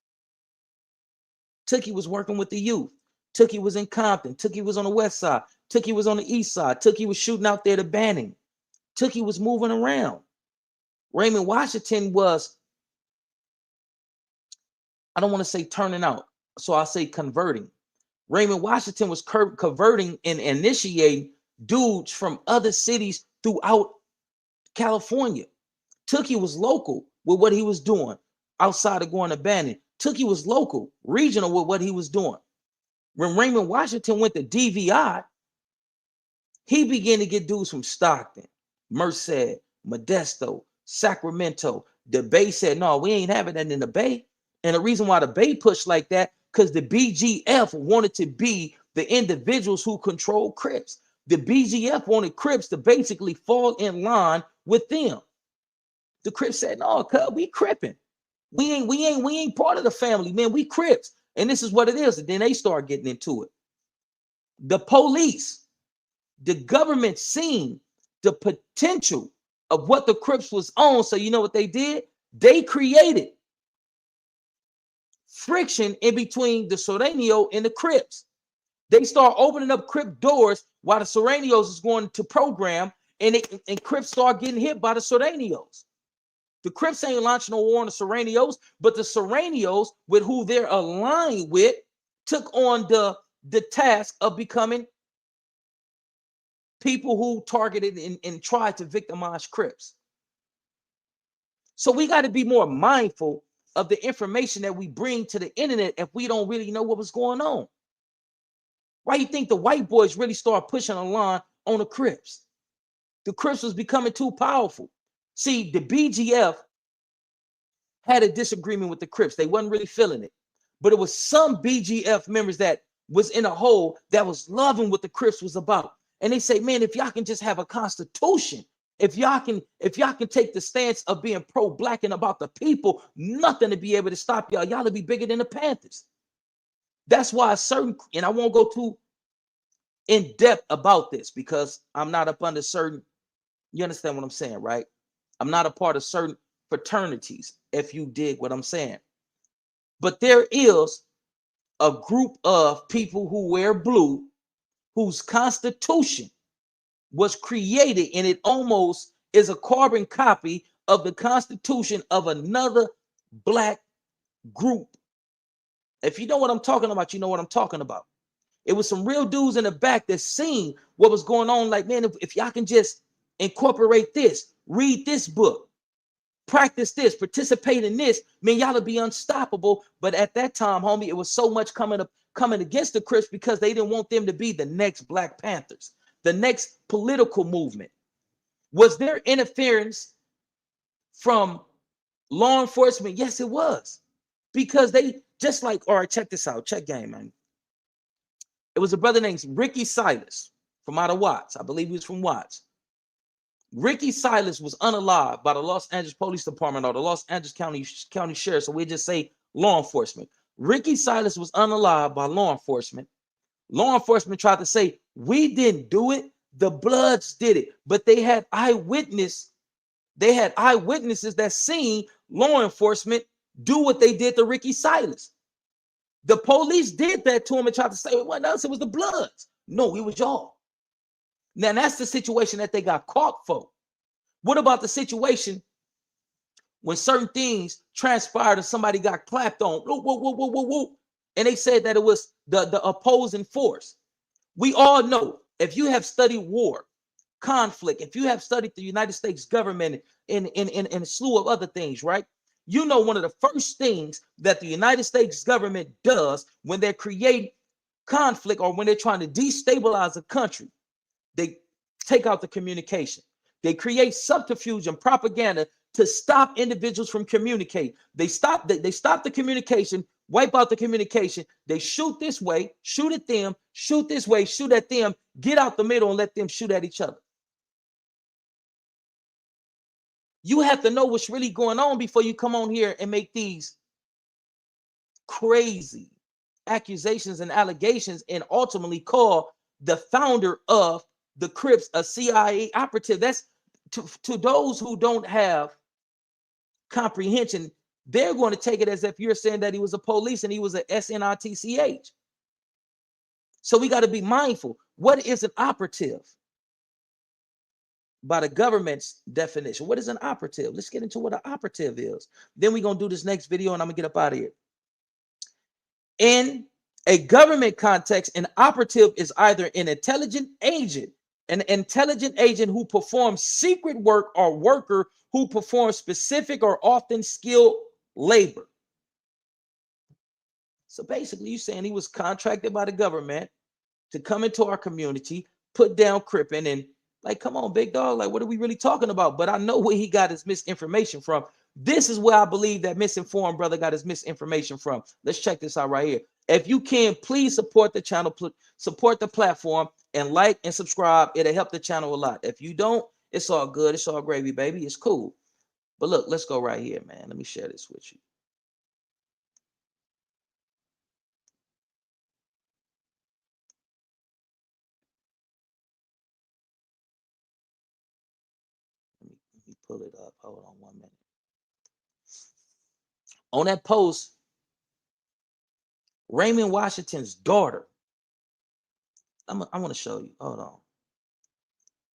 Tookie was working with the youth. Tookie was in Compton. Tookie was on the west side. Tookie was on the east side. Tookie was shooting out there to Banning. Tookie was moving around. Raymond Washington was, I don't want to say turning out, so I'll say converting. Raymond Washington was converting and initiating dudes from other cities throughout California. Tookie was local with what he was doing outside of going to Banning. Tookie was local, regional with what he was doing. When Raymond Washington went to DVI, he began to get dudes from Stockton, Merced, Modesto, Sacramento. The Bay said, no, we ain't having that in the Bay. And the reason why the Bay pushed like that, because the BGF wanted to be the individuals who control Crips. The BGF wanted Crips to basically fall in line with them. The Crips said, no, cuz we Cripping. We ain't part of the family, man. We Crips. And this is what it is. And then they start getting into it. The police, the government seen the potential of what the Crips was on. So you know what they did? They created friction in between the Sureño and the Crips. They start opening up Crip doors while the Sureños is going to program, and Crips start getting hit by the Sureños. The Crips ain't launching a war on the Sureños, but the Sureños, with who they're aligned with, took on the task of becoming people who targeted and tried to victimize Crips. So we got to be more mindful of the information that we bring to the internet if we don't really know what was going on. Why do you think the white boys really start pushing a line on the Crips? The Crips was becoming too powerful. See, the BGF had a disagreement with the Crips. They wasn't really feeling it. But it was some BGF members that was in a hole that was loving what the Crips was about. And they say, man, if y'all can just have a constitution, If y'all can take the stance of being pro-black and about the people, nothing to be able to stop y'all. Y'all to be bigger than the Panthers. That's why and I won't go too in depth about this because I'm not up under certain, you understand what I'm saying, right? I'm not a part of certain fraternities, if you dig what I'm saying. But there is a group of people who wear blue whose constitution was created, and it almost is a carbon copy of the constitution of another black group. If you know what I'm talking about, you know what I'm talking about. It was some real dudes in the back that seen what was going on. Like, man, if y'all can just incorporate this, read this book, practice this, participate in this, man, y'all will be unstoppable. But at that time, homie, it was so much coming against the Crips because they didn't want them to be the next Black Panthers, the next political movement. Was there interference from law enforcement? Yes, it was. Because they just like, all right, check this out. Check game, man. It was a brother named Ricky Silas from out of Watts. I believe he was from Watts. Ricky Silas was unalived by the Los Angeles Police Department or the Los Angeles County Sheriff. So we just say law enforcement. Ricky Silas was unalived by law enforcement. Law enforcement tried to say, we didn't do it. The Bloods did it. But they had eyewitnesses that seen law enforcement do what they did to Ricky Silas. The police did that to him and tried to say it wasn't us, it was the Bloods. No, it was y'all. Now that's the situation that they got caught for. What about the situation when certain things transpired and somebody got clapped on? Whoa, whoa, whoa, whoa, whoa, whoa. And they said that it was the opposing force. We all know, if you have studied war, conflict, if you have studied the United States government and a slew of other things, right? You know, one of the first things that the United States government does when they're creating conflict or when they're trying to destabilize a country, they take out the communication. They create subterfuge and propaganda to stop individuals from communicating. They stop the communication, wipe out the communication. They shoot this way, shoot at them, shoot this way, shoot at them, get out the middle and let them shoot at each other. You have to know what's really going on before you come on here and make these crazy accusations and allegations and ultimately call the founder of the Crips a CIA operative. That's to those who don't have comprehension, they're going to take it as if you're saying that he was a police and he was a SNITCH. So we got to be mindful. What is an operative? By the government's definition, what is an operative? Let's get into what an operative is. Then we're going to do this next video and I'm going to get up out of here. In a government context, an operative is either an intelligent agent who performs secret work or worker who performs specific or often skilled labor. So basically, you're saying he was contracted by the government to come into our community, put down cripping, and like, come on, big dog, like, what are we really talking about? But I know where he got his misinformation from. This is where I believe that misinformed brother got his misinformation from. Let's check this out right here. If you can, please support the channel, support the platform, and like and subscribe. It'll help the channel a lot. If you don't, it's all good. It's all gravy, baby. It's cool. But look, let's go right here, man. Let me share this with you. Let me pull it up. Hold on 1 minute. On that post, Raymond Washington's daughter, I want to show you. Hold on.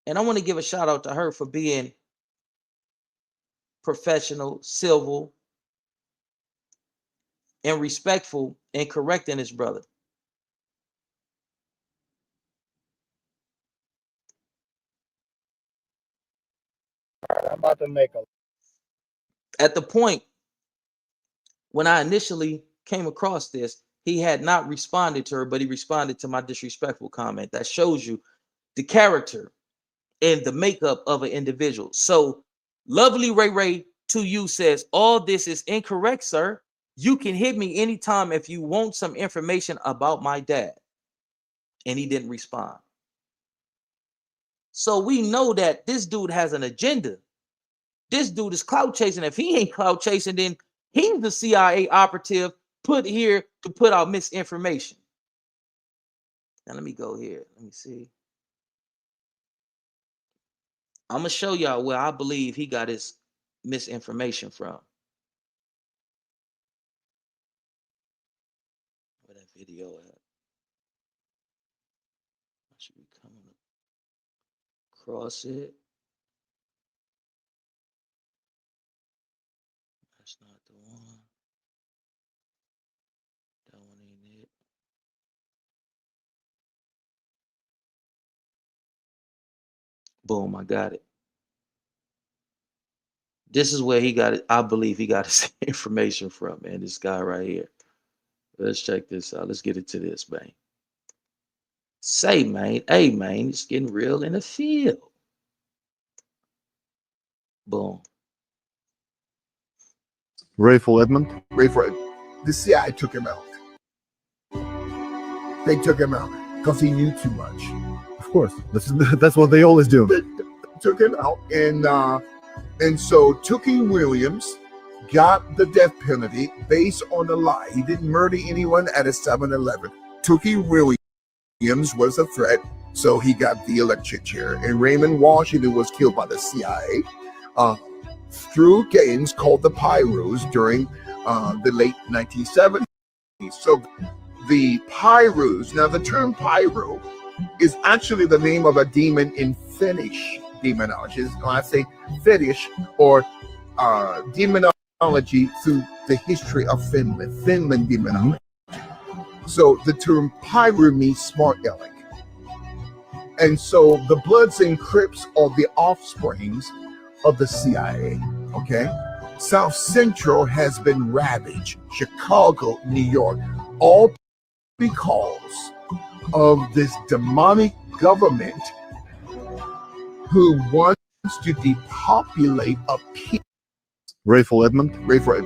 And I want to give a shout out to her for being professional, civil, and respectful and correcting his brother. All right, I'm about to make a. At the point when I initially came across this, he had not responded to her, but he responded to my disrespectful comment. That shows you the character and the makeup of an individual. So lovely Ray to you says, all this is incorrect, sir. You can hit me anytime if you want some information about my dad. And he didn't respond. So we know that this dude has an agenda. This dude is clout chasing. If he ain't clout chasing, then he's the CIA operative put here to put out misinformation. Now let me go here. Let me see. I'm gonna show y'all where I believe he got his misinformation from. Where that video at? I should be coming across it. That's not the one. That one ain't it. Boom, I got it. This is where he got it. I believe he got his information from, man. This guy right here. Let's check this out. Let's get into this, man. Say, man, hey, man, it's getting real in the field. Boom. Rayful Edmond. Rayford, the CIA took him out. They took him out because he knew too much. Of course, that's what they always do. They took him out, and so Tookie Williams got the death penalty based on a lie. He didn't murder anyone at a 7-Eleven. Tookie Williams was a threat, so he got the electric chair. And Raymond Washington was killed by the CIA through games called the Pyros during the late 1970s. So the Pyros, now the term Pyro is actually the name of a demon in Finnish demonology. When I say Finnish or demonology through the history of Finland demonology. So the term Pyro means smart aleck. And so the Bloods and Crips are the offsprings of the CIA, okay? South Central has been ravaged, Chicago, New York, all because of this demonic government who wants to depopulate a people. Rayful Edmond. Rayford,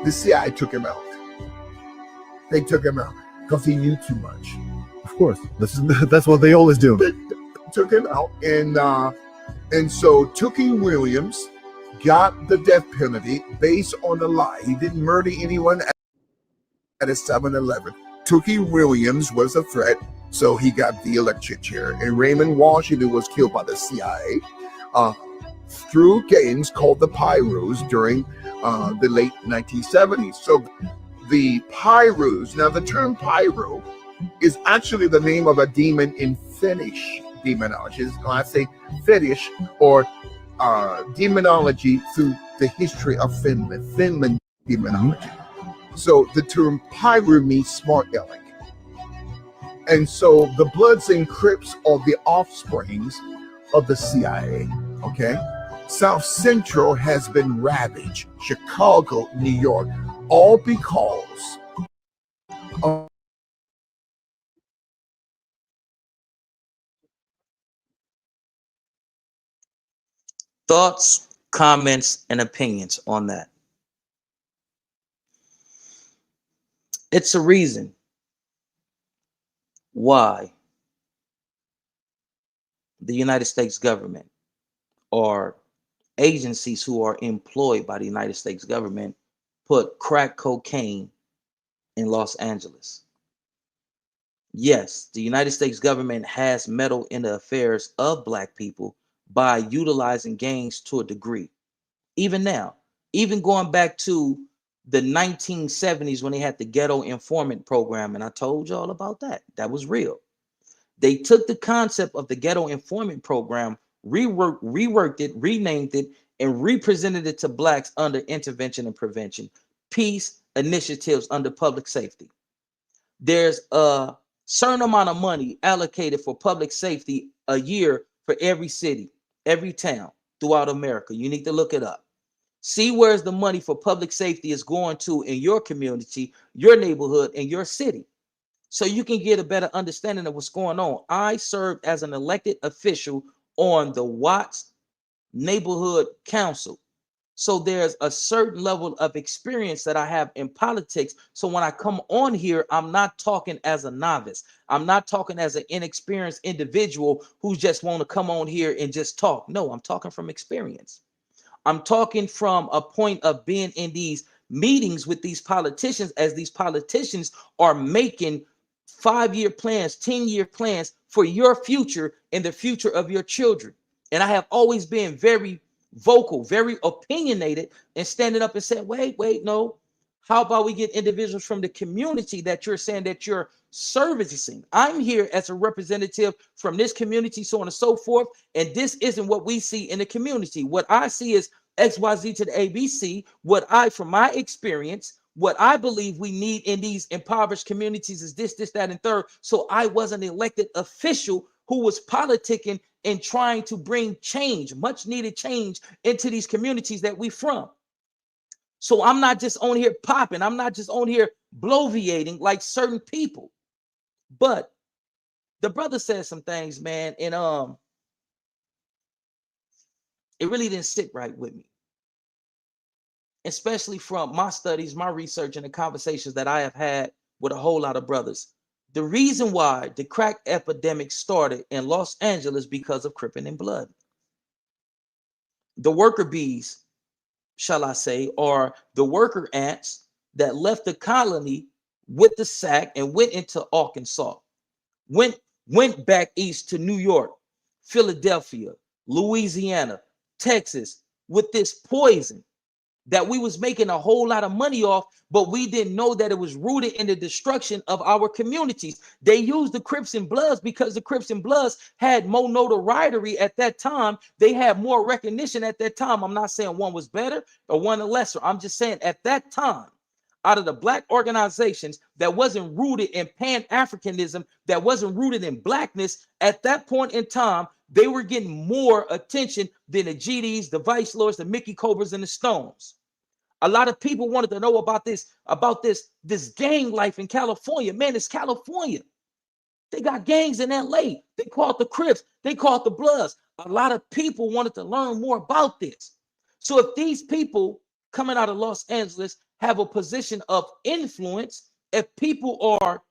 the CIA took him out. They took him out because he knew too much. Of course, that's what they always do. They took him out, and so Tookie Williams got the death penalty based on a lie. He didn't murder anyone at a 7-Eleven. Tookie Williams was a threat, so he got the electric chair. And Raymond Washington was killed by the CIA through games called the Pyros during the late 1970s. So the Pyros, now the term Pyro is actually the name of a demon in Finnish demonology. When I say Finnish or demonology through the history of Finland demonology. So the term Pyro means smart aleck. And so the Bloods and Crips are the offsprings of the CIA, okay? South Central has been ravaged, Chicago, New York, all because of Thoughts, comments, and opinions on that. It's a reason why the United States government or agencies who are employed by the United States government put crack cocaine in Los Angeles. Yes, the United States government has meddled in the affairs of Black people by utilizing gangs to a degree. Even now, even going back to the 1970s when they had the ghetto informant program, and I told y'all about that. That was real. They took the concept of the ghetto informant program, reworked it, renamed it, and represented it to Blacks under intervention and prevention, peace initiatives under public safety. There's a certain amount of money allocated for public safety a year for every city, every town throughout America. You need to look it up. See where's the money for public safety is going to in your community, your neighborhood, and your city. So you can get a better understanding of what's going on. I served as an elected official on the Watts Neighborhood Council. So there's a certain level of experience that I have in politics. So when I come on here, I'm not talking as a novice. I'm not talking as an inexperienced individual who just want to come on here and just talk. No, I'm talking from experience. I'm talking from a point of being in these meetings with these politicians, as these politicians are making 5-year plans, 10-year plans for your future and the future of your children. And I have always been very vocal, very opinionated, and standing up and saying, wait, no. How about we get individuals from the community that you're saying that you're servicing? I'm here as a representative from this community, so on and so forth. And this isn't what we see in the community. What I see is XYZ to the ABC. What I, from my experience, what I believe we need in these impoverished communities is this, that, and third. So I was an elected official who was politicking and trying to bring change, much needed change, into these communities that we from. So I'm not just on here popping. I'm not just on here bloviating like certain people. But the brother said some things, man, and it really didn't sit right with me. Especially from my studies, my research, and the conversations that I have had with a whole lot of brothers. The reason why the crack epidemic started in Los Angeles because of Crip and blood. The worker bees, shall I say, are the worker ants that left the colony with the sack and went into Arkansas, went back east to New York, Philadelphia, Louisiana, Texas, with this poison that we was making a whole lot of money off, but we didn't know that it was rooted in the destruction of our communities. They used the Crips and Bloods because the Crips and Bloods had more notoriety at that time. They had more recognition at that time. I'm not saying one was better or one lesser. I'm just saying at that time, out of the black organizations that wasn't rooted in Pan-Africanism, that wasn't rooted in blackness, at that point in time, they were getting more attention than the GDs, the Vice Lords, the Mickey Cobras, and the Stones. A lot of people wanted to know about this gang life in California. Man, it's California. They got gangs in LA. They call it the Crips. They call it the Bloods. A lot of people wanted to learn more about this. So if these people coming out of Los Angeles have a position of influence, if people are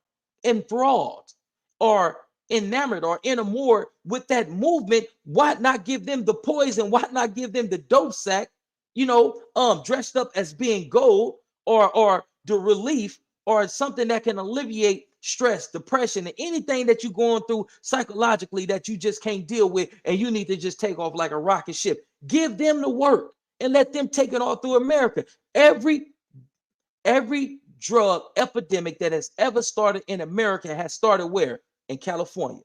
enthralled or enamored or enamored with that movement, why not give them the poison? Why not give them the dope sack, dressed up as being gold or the relief or something that can alleviate stress, depression, and anything that you're going through psychologically that you just can't deal with and you need to just take off like a rocket ship. Give them the work and let them take it all through America. Every drug epidemic that has ever started in America has started where? In California.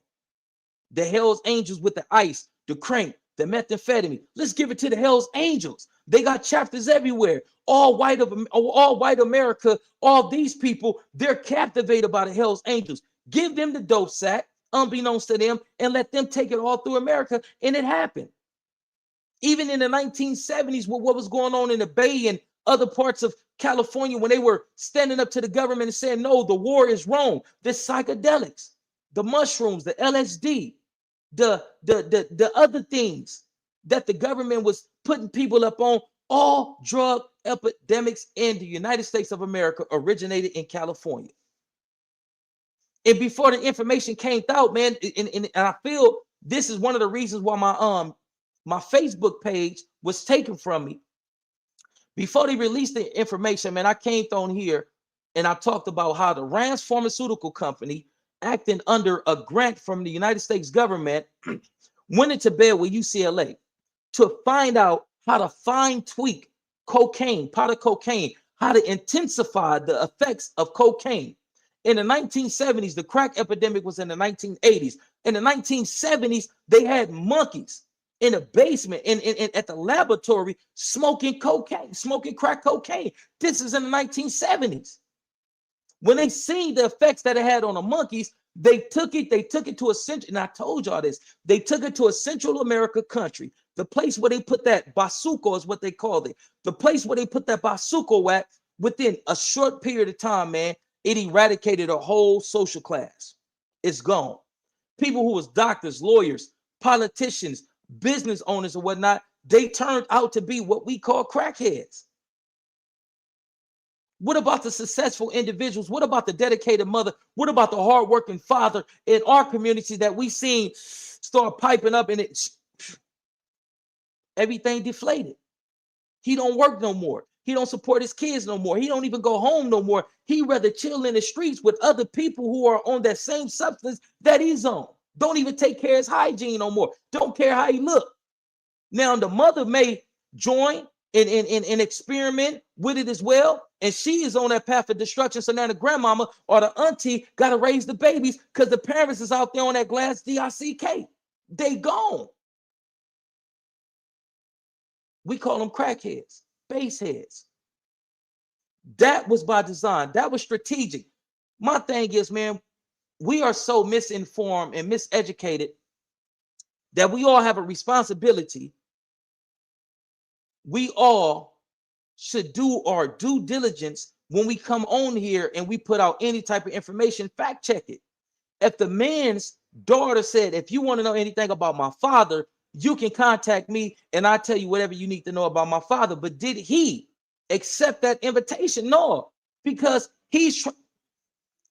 The Hells Angels with the ice, the crank, the methamphetamine. Let's give it to the Hells Angels. They got chapters everywhere. All white America, all these people, they're captivated by the Hells Angels. Give them the dope sack, unbeknownst to them, and let them take it all through America. And it happened. Even in the 1970s, with what was going on in the Bay and other parts of California, when they were standing up to the government and saying, no, the war is wrong. The psychedelics, the mushrooms, the LSD, the other things that the government was putting people up on, all drug epidemics in the United States of America originated in California. And before the information came out, man, and I feel this is one of the reasons why my Facebook page was taken from me. Before they released the information, man, I came on here and I talked about how the Rand's Pharmaceutical Company, acting under a grant from the United States government, went into bed with UCLA to find out how to fine tweak cocaine, powder cocaine, how to intensify the effects of cocaine. In the 1970s, the crack epidemic was in the 1980s. In the 1970s, they had monkeys in a basement at the laboratory smoking cocaine, smoking crack cocaine. This is in the 1970s. When they seen the effects that it had on the monkeys, they took it to a central, and I told y'all this, they took it to a Central America country, the place where they put that basuco is what they called it. The place where they put that basuco at, within a short period of time, man, it eradicated a whole social class. It's gone. People who was doctors, lawyers, politicians, business owners and whatnot, they turned out to be what we call crackheads. What about the successful individuals? What about the dedicated mother? What about the hardworking father in our community that we seen start piping up and everything deflated? He don't work no more. He don't support his kids no more. He don't even go home no more. He rather chill in the streets with other people who are on that same substance that he's on. Don't even take care of his hygiene no more. Don't care how he look. Now the mother may join and experiment with it as well, and she is on that path of destruction. So now the grandmama or the auntie got to raise the babies because the parents is out there on that glass DICK. They gone. We call them crackheads, baseheads. That was by design. That was strategic. My thing is, man, we are so misinformed and miseducated that we all have a responsibility. We all should do our due diligence when we come on here and we put out any type of information, fact check it. If the man's daughter said, if you want to know anything about my father, you can contact me and I'll tell you whatever you need to know about my father. But did he accept that invitation? No, because he's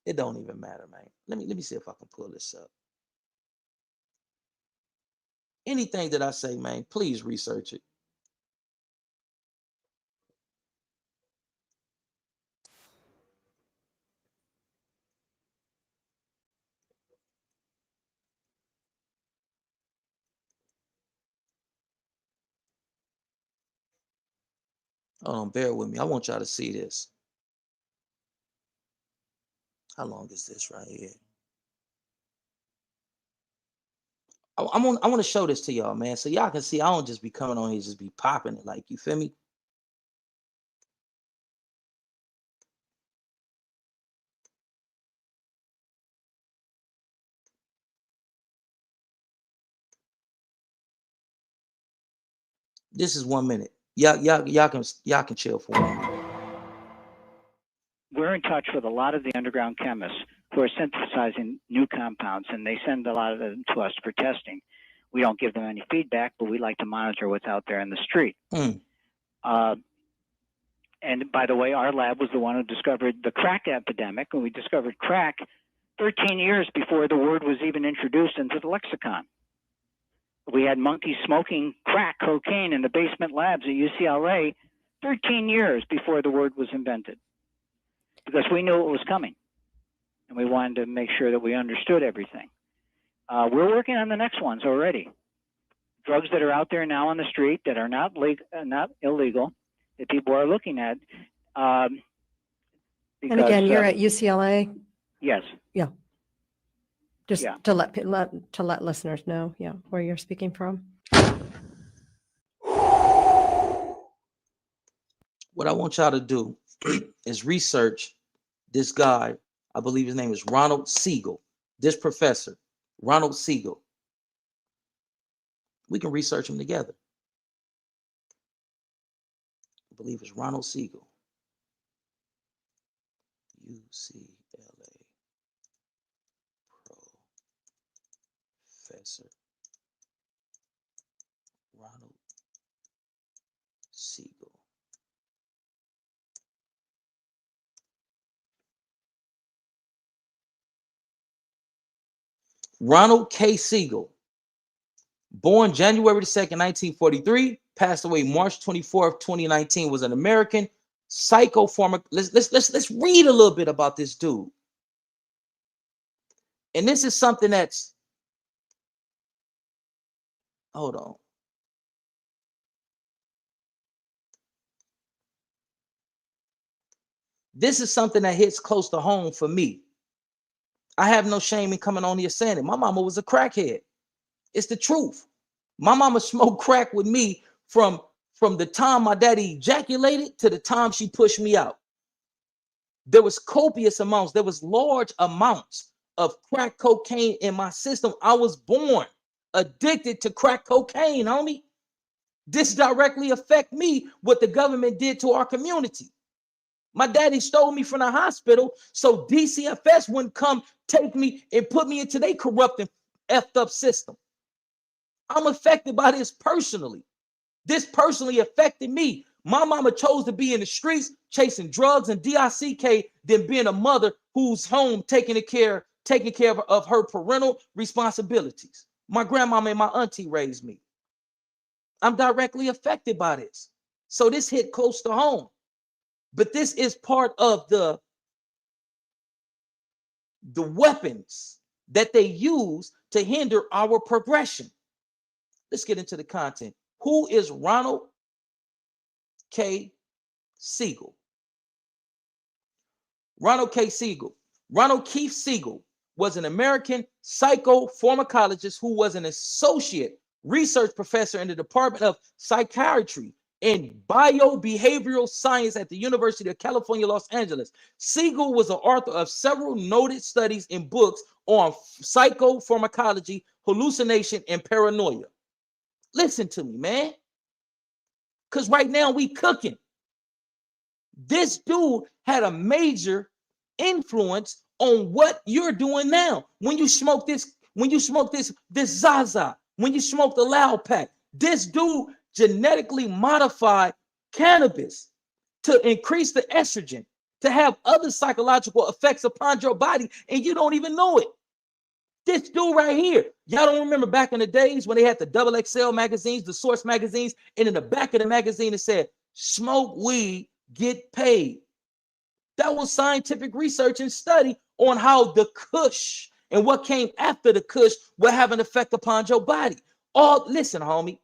it don't even matter, man. Let me see if I can pull this up. Anything that I say, man, please research it. Hold on, bear with me. I want y'all to see this. How long is this right here? I want to show this to y'all, man, so y'all can see I don't just be coming on here, just be popping it, like, you feel me? This is 1 minute. Y'all can chill for 1 minute. We're in touch with a lot of the underground chemists who are synthesizing new compounds, and they send a lot of them to us for testing. We don't give them any feedback, but we like to monitor what's out there in the street. And by the way, our lab was the one who discovered the crack epidemic, and we discovered crack 13 years before the word was even introduced into the lexicon. We had monkeys smoking crack cocaine in the basement labs at UCLA 13 years before the word was invented, because we knew it was coming, and we wanted to make sure that we understood everything. We're working on the next ones already. Drugs that are out there now on the street that are not illegal, that people are looking at. And again, you're at UCLA? Yes. Yeah. Just to let listeners know, where you're speaking from. What I want y'all to do is research this guy. I believe his name is Ronald Siegel. This professor, Ronald Siegel. We can research him together. I believe it's Ronald Siegel. UCLA Professor Ronald Siegel. Ronald K. Siegel, born January 2nd, 1943, passed away March 24th, 2019, was an American psychopharmacologist. Let's read a little bit about this dude. And this is something that's, hold on. This is something that hits close to home for me. I have no shame in coming on here saying it. My mama was a crackhead. It's the truth. My mama smoked crack with me from the time my daddy ejaculated to the time she pushed me out. There was copious amounts. There was large amounts of crack cocaine in my system. I was born addicted to crack cocaine, homie. This directly affect me, what the government did to our community. My daddy stole me from the hospital so DCFS wouldn't come take me and put me into their corrupt and effed up system. I'm affected by this personally. This personally affected me. My mama chose to be in the streets chasing drugs and DICK than being a mother who's home taking care of her parental responsibilities. My grandmama and my auntie raised me. I'm directly affected by this. So this hit close to home. But this is part of the weapons that they use to hinder our progression. Let's get into the content. Who is Ronald K. Siegel? Ronald K. Siegel. Ronald Keith Siegel was an American psychopharmacologist who was an associate research professor in the Department of Psychiatry and Biobehavioral Science at the University of California, Los Angeles. Siegel was the author of several noted studies and books on psychopharmacology, hallucination, and paranoia. Listen to me, man. Because right now we cooking. This dude had a major influence on what you're doing now. When you smoke this Zaza, when you smoke the Loud Pack, this dude genetically modified cannabis to increase the estrogen, to have other psychological effects upon your body, and you don't even know it. This dude right here, y'all don't remember back in the days when they had the XXL magazines, the Source magazines, and in the back of the magazine it said, smoke weed, get paid. That was scientific research and study on how the Kush and what came after the Kush will have an effect upon your body. Listen, homie.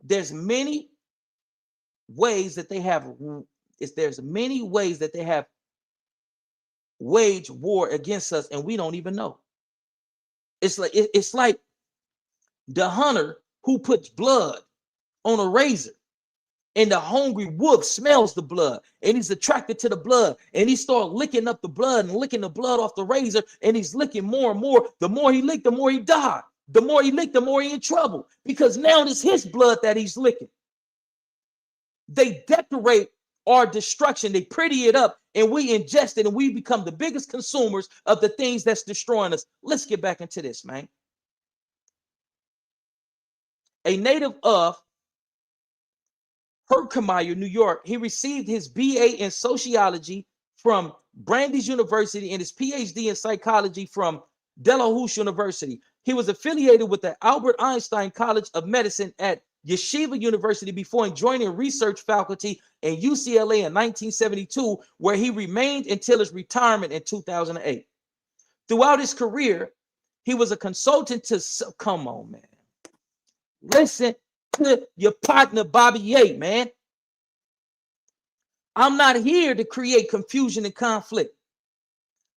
There's many ways that they have wage war against us, and we don't even know. It's like the hunter who puts blood on a razor, and the hungry wolf smells the blood, and he's attracted to the blood, and he starts licking up the blood and licking the blood off the razor, and he's licking more and more. The more he licked, the more he died. The more he licked, the more he in trouble, because now it's his blood that he's licking. They decorate our destruction. They pretty it up, and we ingest it, and we become the biggest consumers of the things that's destroying us. Let's get back into this, man. A native of Herkimer, New York, he received his BA in sociology from Brandeis University and his PhD in psychology from Delahousie University. He was affiliated with the Albert Einstein College of Medicine at Yeshiva University before joining research faculty in UCLA in 1972, where he remained until his retirement in 2008. Throughout his career, he was a consultant to, come on, man. Listen to your partner, Bobby Ye, man. I'm not here to create confusion and conflict.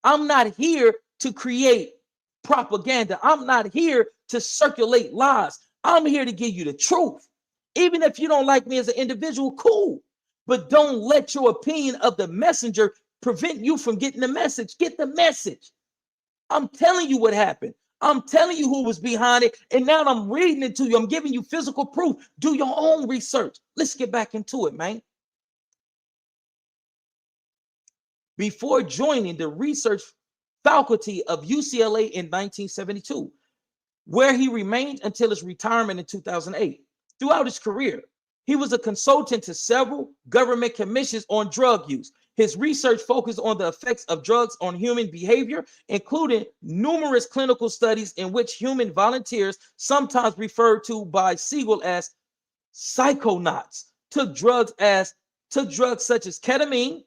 I'm not here to create propaganda. I'm not here to circulate lies. I'm here to give you the truth. Even if you don't like me as an individual, cool. But don't let your opinion of the messenger prevent you from getting the message. Get the message. I'm telling you what happened. I'm telling you who was behind it. And now I'm reading it to you. I'm giving you physical proof. Do your own research. Let's get back into it, man. Before joining the research faculty of UCLA in 1972, where he remained until his retirement in 2008. Throughout his career, he was a consultant to several government commissions on drug use. His research focused on the effects of drugs on human behavior, including numerous clinical studies in which human volunteers, sometimes referred to by Siegel as psychonauts, took drugs such as ketamine,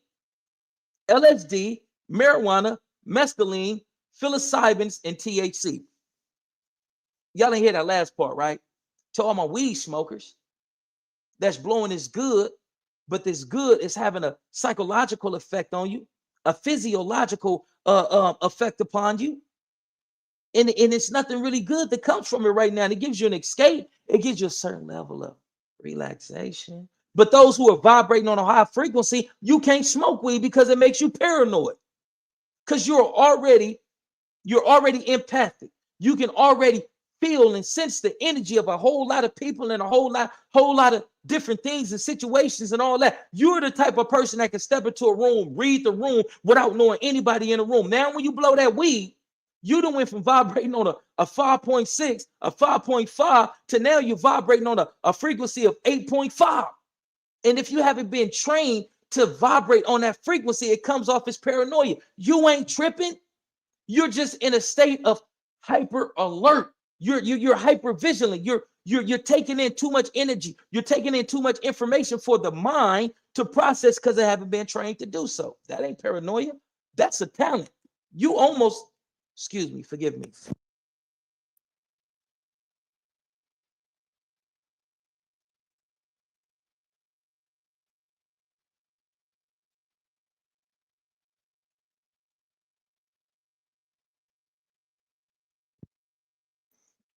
LSD, marijuana, mescaline, psilocybins, and THC. Y'all didn't hear that last part, right? To all my weed smokers, that's blowing is good, but this good is having a psychological effect on you, a physiological effect upon you. And it's nothing really good that comes from it right now. And it gives you an escape. It gives you a certain level of relaxation. But those who are vibrating on a high frequency, you can't smoke weed because it makes you paranoid. Because you're already empathic. You can already feel and sense the energy of a whole lot of people and a whole lot of different things and situations and all that. You're the type of person that can step into a room, read the room without knowing anybody in the room. Now, when you blow that weed, You done went from vibrating on a 5.6, a 5.5 to now you're vibrating on a frequency of 8.5. And if you haven't been trained to vibrate on that frequency, it comes off as paranoia. You ain't tripping. You're just in a state of hyper alert. You're hyper vigilant. You're taking in too much energy. You're taking in too much information for the mind to process because they haven't been trained to do so. That ain't paranoia. That's a talent. You almost, excuse me, forgive me.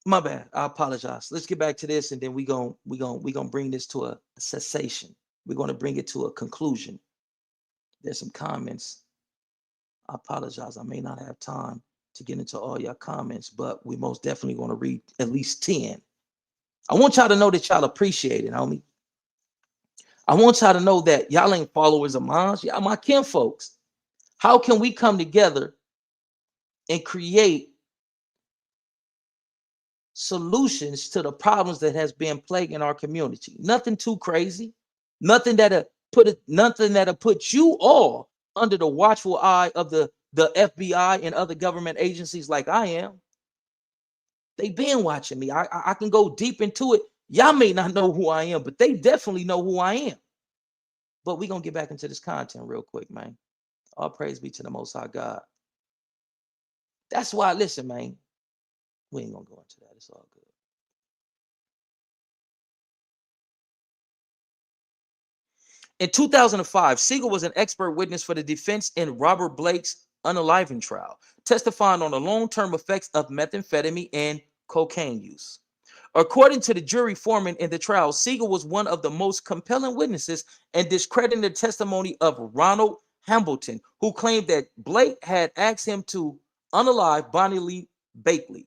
My bad. I apologize. Let's get back to this, and then we're gonna bring this to a cessation. We're gonna bring it to a conclusion. There's some comments. I apologize. I may not have time to get into all your comments, but we most definitely going to read at least 10. I want y'all to know that y'all appreciate it, homie. I want y'all to know that y'all ain't followers of mine. Y'all my kin folks. How can we come together and create solutions to the problems that has been plaguing our community? Nothing too crazy. Nothing that'll put you all under the watchful eye of the FBI and other government agencies like I am. They've been watching me. I can go deep into it. Y'all may not know who I am, but they definitely know who I am. But we're going to get back into this content real quick, man. All praise be to the Most High God. That's why, listen, man, we ain't going to go into that. It's all good. In 2005, Siegel was an expert witness for the defense in Robert Blake's unaliving trial, testifying on the long-term effects of methamphetamine and cocaine use. According to the jury foreman in the trial, Siegel was one of the most compelling witnesses and discrediting the testimony of Ronald Hambleton, who claimed that Blake had asked him to unalive Bonnie Lee Bakley.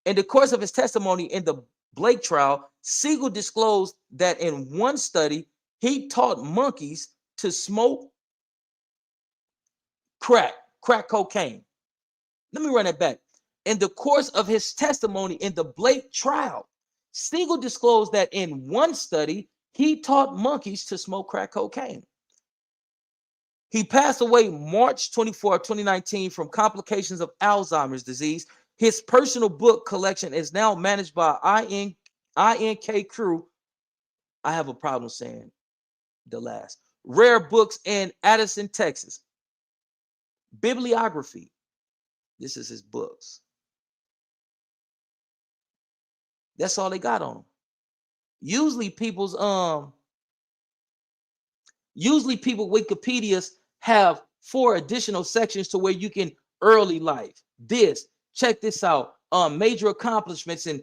In the course of his testimony in the Blake trial, Siegel disclosed that in one study, he taught monkeys to smoke crack cocaine. Let me run it back. In the course of his testimony in the Blake trial, Siegel disclosed that in one study, he taught monkeys to smoke crack cocaine. He passed away March 24, 2019 from complications of Alzheimer's disease. His personal book collection is now managed by INK Crew. I have a problem saying the last. Rare Books in Addison, Texas. Bibliography. This is his books. That's all they got on them. Usually people Wikipedias have 4 additional sections to where you can early life. This, check this out. Major accomplishments and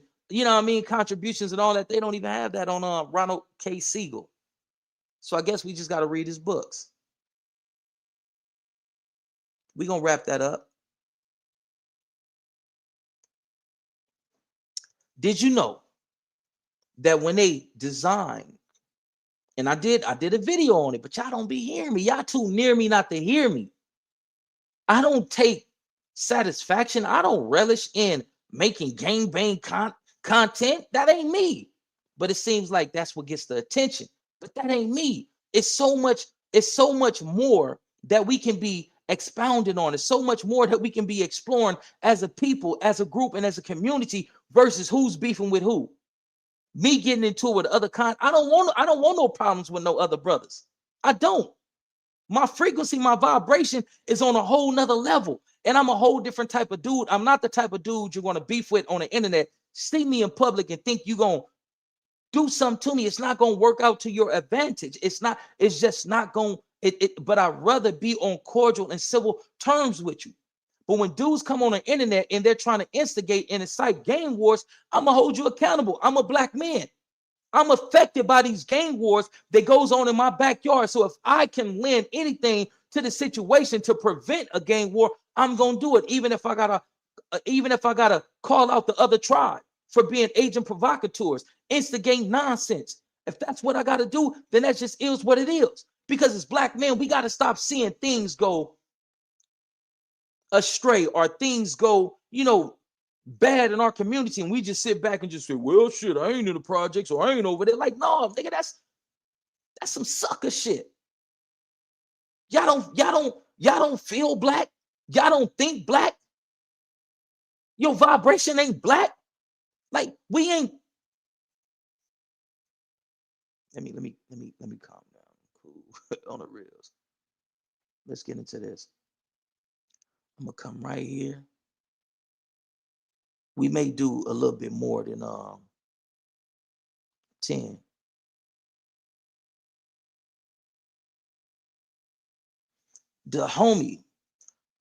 contributions and all that. They don't even have that on Ronald K. Siegel. So I guess we just got to read his books. We're going to wrap that up. Did you know that when they designed, and I did a video on it, but y'all don't be hearing me. Y'all too near me not to hear me. I don't take satisfaction. I don't relish in making gangbang content. That ain't me. But it seems like that's what gets the attention. But that ain't me. It's so much more that we can be expounded on. It's so much more that we can be exploring as a people, as a group, and as a community versus who's beefing with who. Me getting into it with other I don't want no problems with no other brothers. I don't. My frequency, my vibration is on a whole nother level. And I'm a whole different type of dude. I'm not the type of dude you're going to beef with on the internet. See me in public and think you're going to do something to me. It's not going to work out to your advantage. It's just not going but I'd rather be on cordial and civil terms with you. But when dudes come on the internet and they're trying to instigate and incite gang wars, I'm going to hold you accountable. I'm a black man. I'm affected by these gang wars that goes on in my backyard. So if I can lend anything to the situation to prevent a gang war, I'm going to do it. Even if I gotta call out the other tribe for being agent provocateurs, instigating nonsense. If that's what I got to do, then that just is what it is. Because as black men, we got to stop seeing things go astray or things go, you know, bad in our community, and we just sit back and just say, well, shit, I ain't in the projects or I ain't over there. Like, no, nigga, that's some sucker shit. Y'all don't feel black. Y'all don't think black. Your vibration ain't black. Like, we ain't. Let me calm down. Cool. On the reels. Let's get into this. I'm gonna come right here. We may do a little bit more than 10. The homie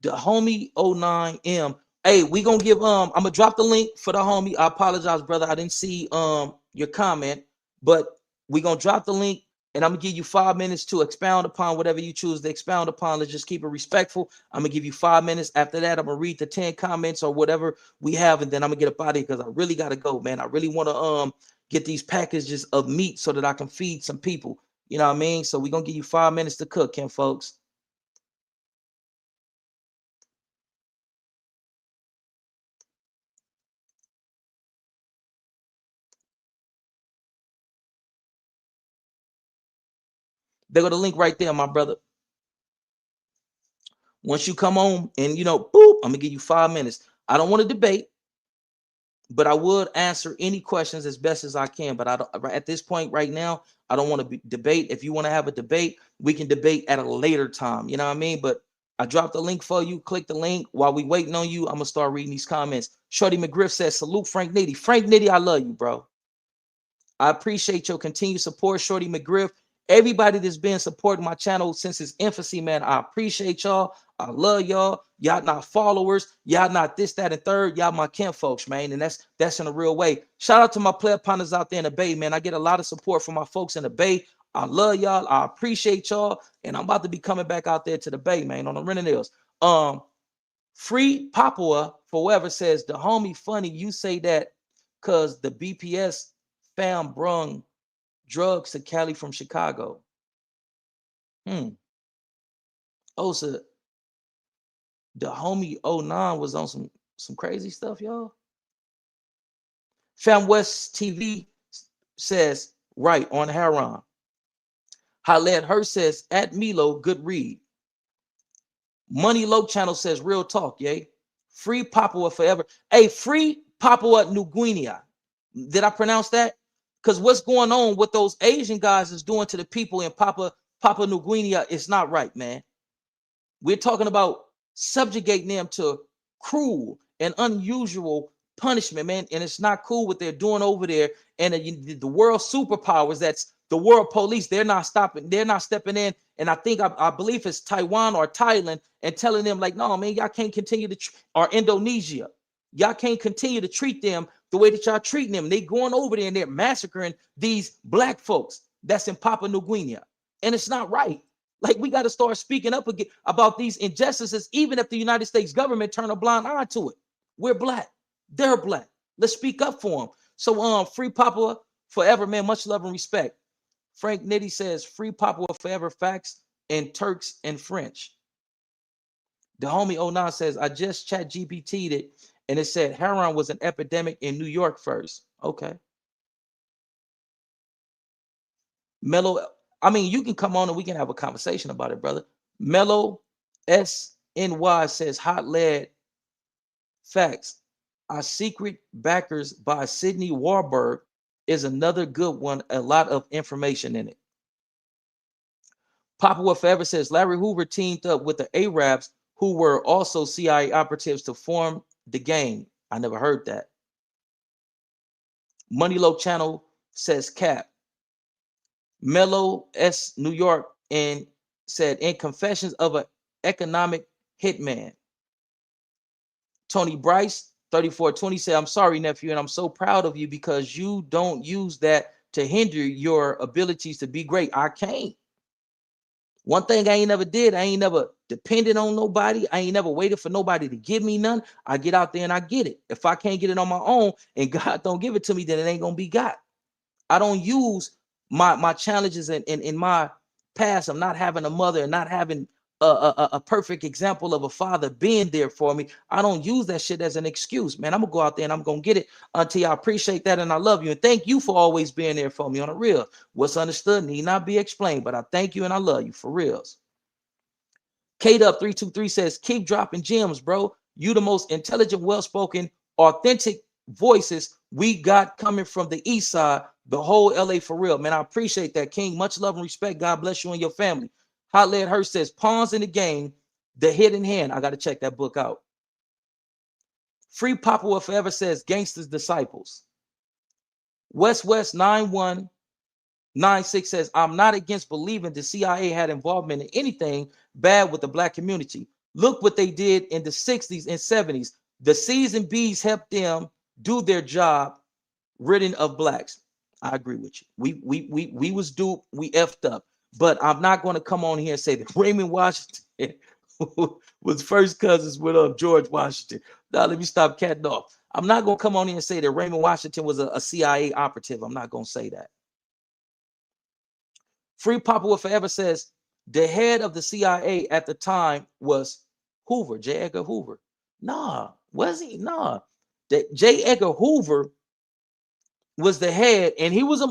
09M. Hey, we gonna give I'm gonna drop the link for the homie. I apologize, brother. I didn't see your comment, but we gonna drop the link and I'm gonna give you 5 minutes to expound upon whatever you choose to expound upon. Let's just keep it respectful. I'm gonna give you 5 minutes. After that, I'm gonna read the 10 comments or whatever we have, and then I'm gonna get up out of here because I really gotta go, man. I really want to get these packages of meat so that I can feed some people. You know what I mean? So we're gonna give you 5 minutes to cook, Ken, folks. They got the link right there, my brother. Once you come on and, you know, boop, I'm gonna give you 5 minutes. I don't want to debate, but I would answer any questions as best as I can. But I don't, at this point right now, I don't want to debate. If you want to have a debate, we can debate at a later time. You know what I mean? But I dropped the link for you. Click the link. While we waiting on you, I'm gonna start reading these comments. Shorty McGriff says, salute Frank Nitty. Frank Nitty, I love you, bro. I appreciate your continued support, Shorty McGriff. Everybody that's been supporting my channel since its infancy, man, I appreciate y'all. I love y'all. Y'all not followers. Y'all not this, that, and third. Y'all my kin folks, man. And that's in a real way. Shout out to my player partners out there in the Bay, man. I get a lot of support from my folks in the Bay. I love y'all. I appreciate y'all. And I'm about to be coming back out there to the Bay, man, on the Renanils. Free Papua forever says, the homie funny you say that because the BPS fam brung drugs to Cali from Chicago. Oh, so the homie 09 was on some crazy stuff, y'all. Fam West TV says, right, on Heron. Haled Her says, at Milo, good read. Money Low Channel says, real talk, yay. Free Papua forever. Hey, free Papua New Guinea. Did I pronounce that? Because what's going on with those Asian guys is doing to the people in Papua New Guinea is not right, man. We're talking about subjugating them to cruel and unusual punishment, man. And it's not cool what they're doing over there. And the world superpowers, that's the world police, they're not stopping, they're not stepping in. And I think, I believe it's Taiwan or Thailand, and telling them like, no, man, y'all can't continue to, or Indonesia, y'all can't continue to treat them the way that y'all treating them. They going over there and they're massacring these black folks that's in Papua New Guinea. And it's not right. Like, we got to start speaking up again about these injustices, even if the United States government turn a blind eye to it. We're black. They're black. Let's speak up for them. So, free Papua forever, man. Much love and respect. Frank Nitty says, free Papua forever, facts in Turks and French. The homie 09 says, I just chat GPT'd it, and it said heroin was an epidemic in New York first. Okay. Mellow, I mean, you can come on and we can have a conversation about it, brother. Mellow SNY says, hot lead facts. Our Secret Backers by Sidney Warburg is another good one. A lot of information in it. Papua Forever says, Larry Hoover teamed up with the Arabs, who were also CIA operatives, to form the gang. I never heard that. Money Low Channel says, Cap. Mellow S. New York and said, in Confessions of an Economic Hitman. Tony Bryce 3420 said, I'm sorry, nephew, and I'm so proud of you because you don't use that to hinder your abilities to be great. I can't. One thing I ain't never did, I ain't never depended on nobody. I ain't never waited for nobody to give me none. I get out there and I get it. If I can't get it on my own and God don't give it to me, then it ain't gonna be got. I don't use my challenges in my past of not having a mother and not having a perfect example of a father being there for me. I don't use that shit as an excuse, man. I'm gonna go out there and I'm gonna get it until I appreciate that and I love you. And thank you for always being there for me on the real. What's understood need not be explained, but I thank you and I love you for reals. K-Dub323 says, keep dropping gems, bro. You the most intelligent, well-spoken, authentic voices we got coming from the east side, the whole LA for real. Man, I appreciate that, King. Much love and respect. God bless you and your family. Hot Lead Hurst says, pawns in the game, the hidden hand. I got to check that book out. Free Papa Will Forever says, Gangsters Disciples. West 9196 says, I'm not against believing the CIA had involvement in anything bad with the black community. Look what they did in the 60s and 70s. The C's and B's helped them do their job, ridding of blacks. I agree with you. We was duped, we effed up. But I'm not going to come on here and say that Raymond Washington was first cousins with George Washington. Now let me stop catting off. I'm not going to come on here and say that Raymond Washington was a CIA operative. I'm not going to say that. Free Papa Will Forever says the head of the CIA at the time was Hoover, J. Edgar Hoover. Nah, was he? Nah. That J. Edgar Hoover was the head, and he was I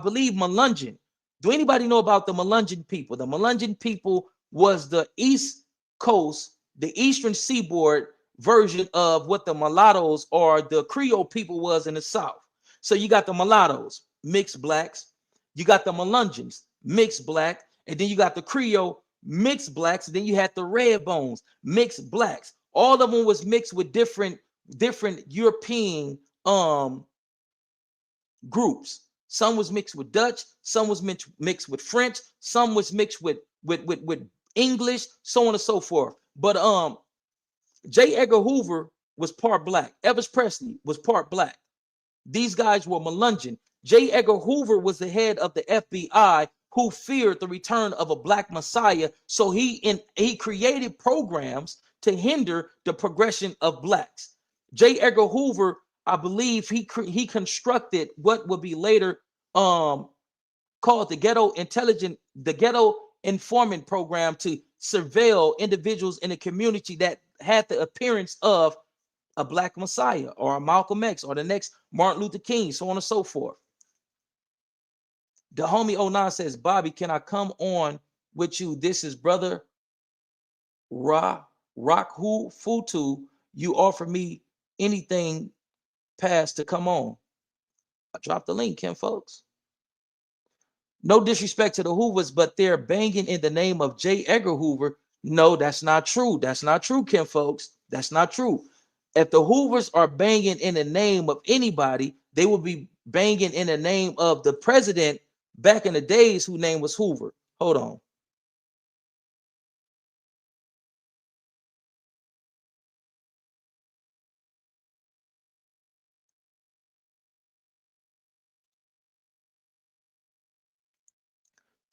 believe Melungeon. Do anybody know about the Melungeon people? The Melungeon people was the East Coast, the Eastern Seaboard version of what the mulattoes or the Creole people was in the South. So you got the mulattoes, mixed blacks. You got the Melungeons, mixed black, and then you got the Creole, mixed blacks. Then you had the Red Bones, mixed blacks. All of them was mixed with different European groups. Some was mixed with Dutch, some was mixed with French, some was mixed with English, so on and so forth. But J. Edgar Hoover was part black. Elvis Presley was part black. These guys were Melungeon. J. Edgar Hoover was the head of the FBI who feared the return of a black messiah. So he created programs to hinder the progression of blacks. J. Edgar Hoover, I believe he constructed what would be later called the ghetto informant program to surveil individuals in the community that had the appearance of a black messiah or a Malcolm X or the next Martin Luther King, so on and so forth. The homie 09 says, Bobby, can I come on with you? This is brother Rockhu Futu. You offer me anything past to come on. I dropped the link, Kim, folks. No disrespect to the Hoovers, but they're banging in the name of J. Edgar Hoover. No, that's not true. That's not true, Kim, folks. That's not true. If the Hoovers are banging in the name of anybody, they will be banging in the name of the president back in the days whose name was Hoover. Hold on.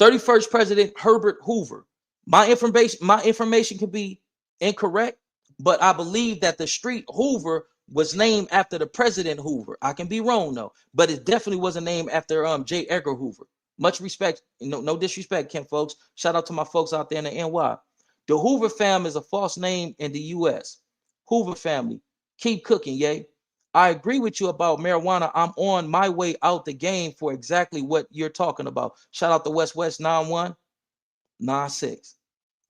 "31st President Herbert Hoover." My information can be incorrect, but I believe that the street Hoover was named after the President Hoover. I can be wrong though, but it definitely wasn't named after J. Edgar Hoover. Much respect, no disrespect, Kim, folks. Shout out to my folks out there in the NY. The Hoover fam is a false name in the US. Hoover family, keep cooking, yay. I agree with you about marijuana. I'm on my way out the game for exactly what you're talking about. Shout out to West 9196.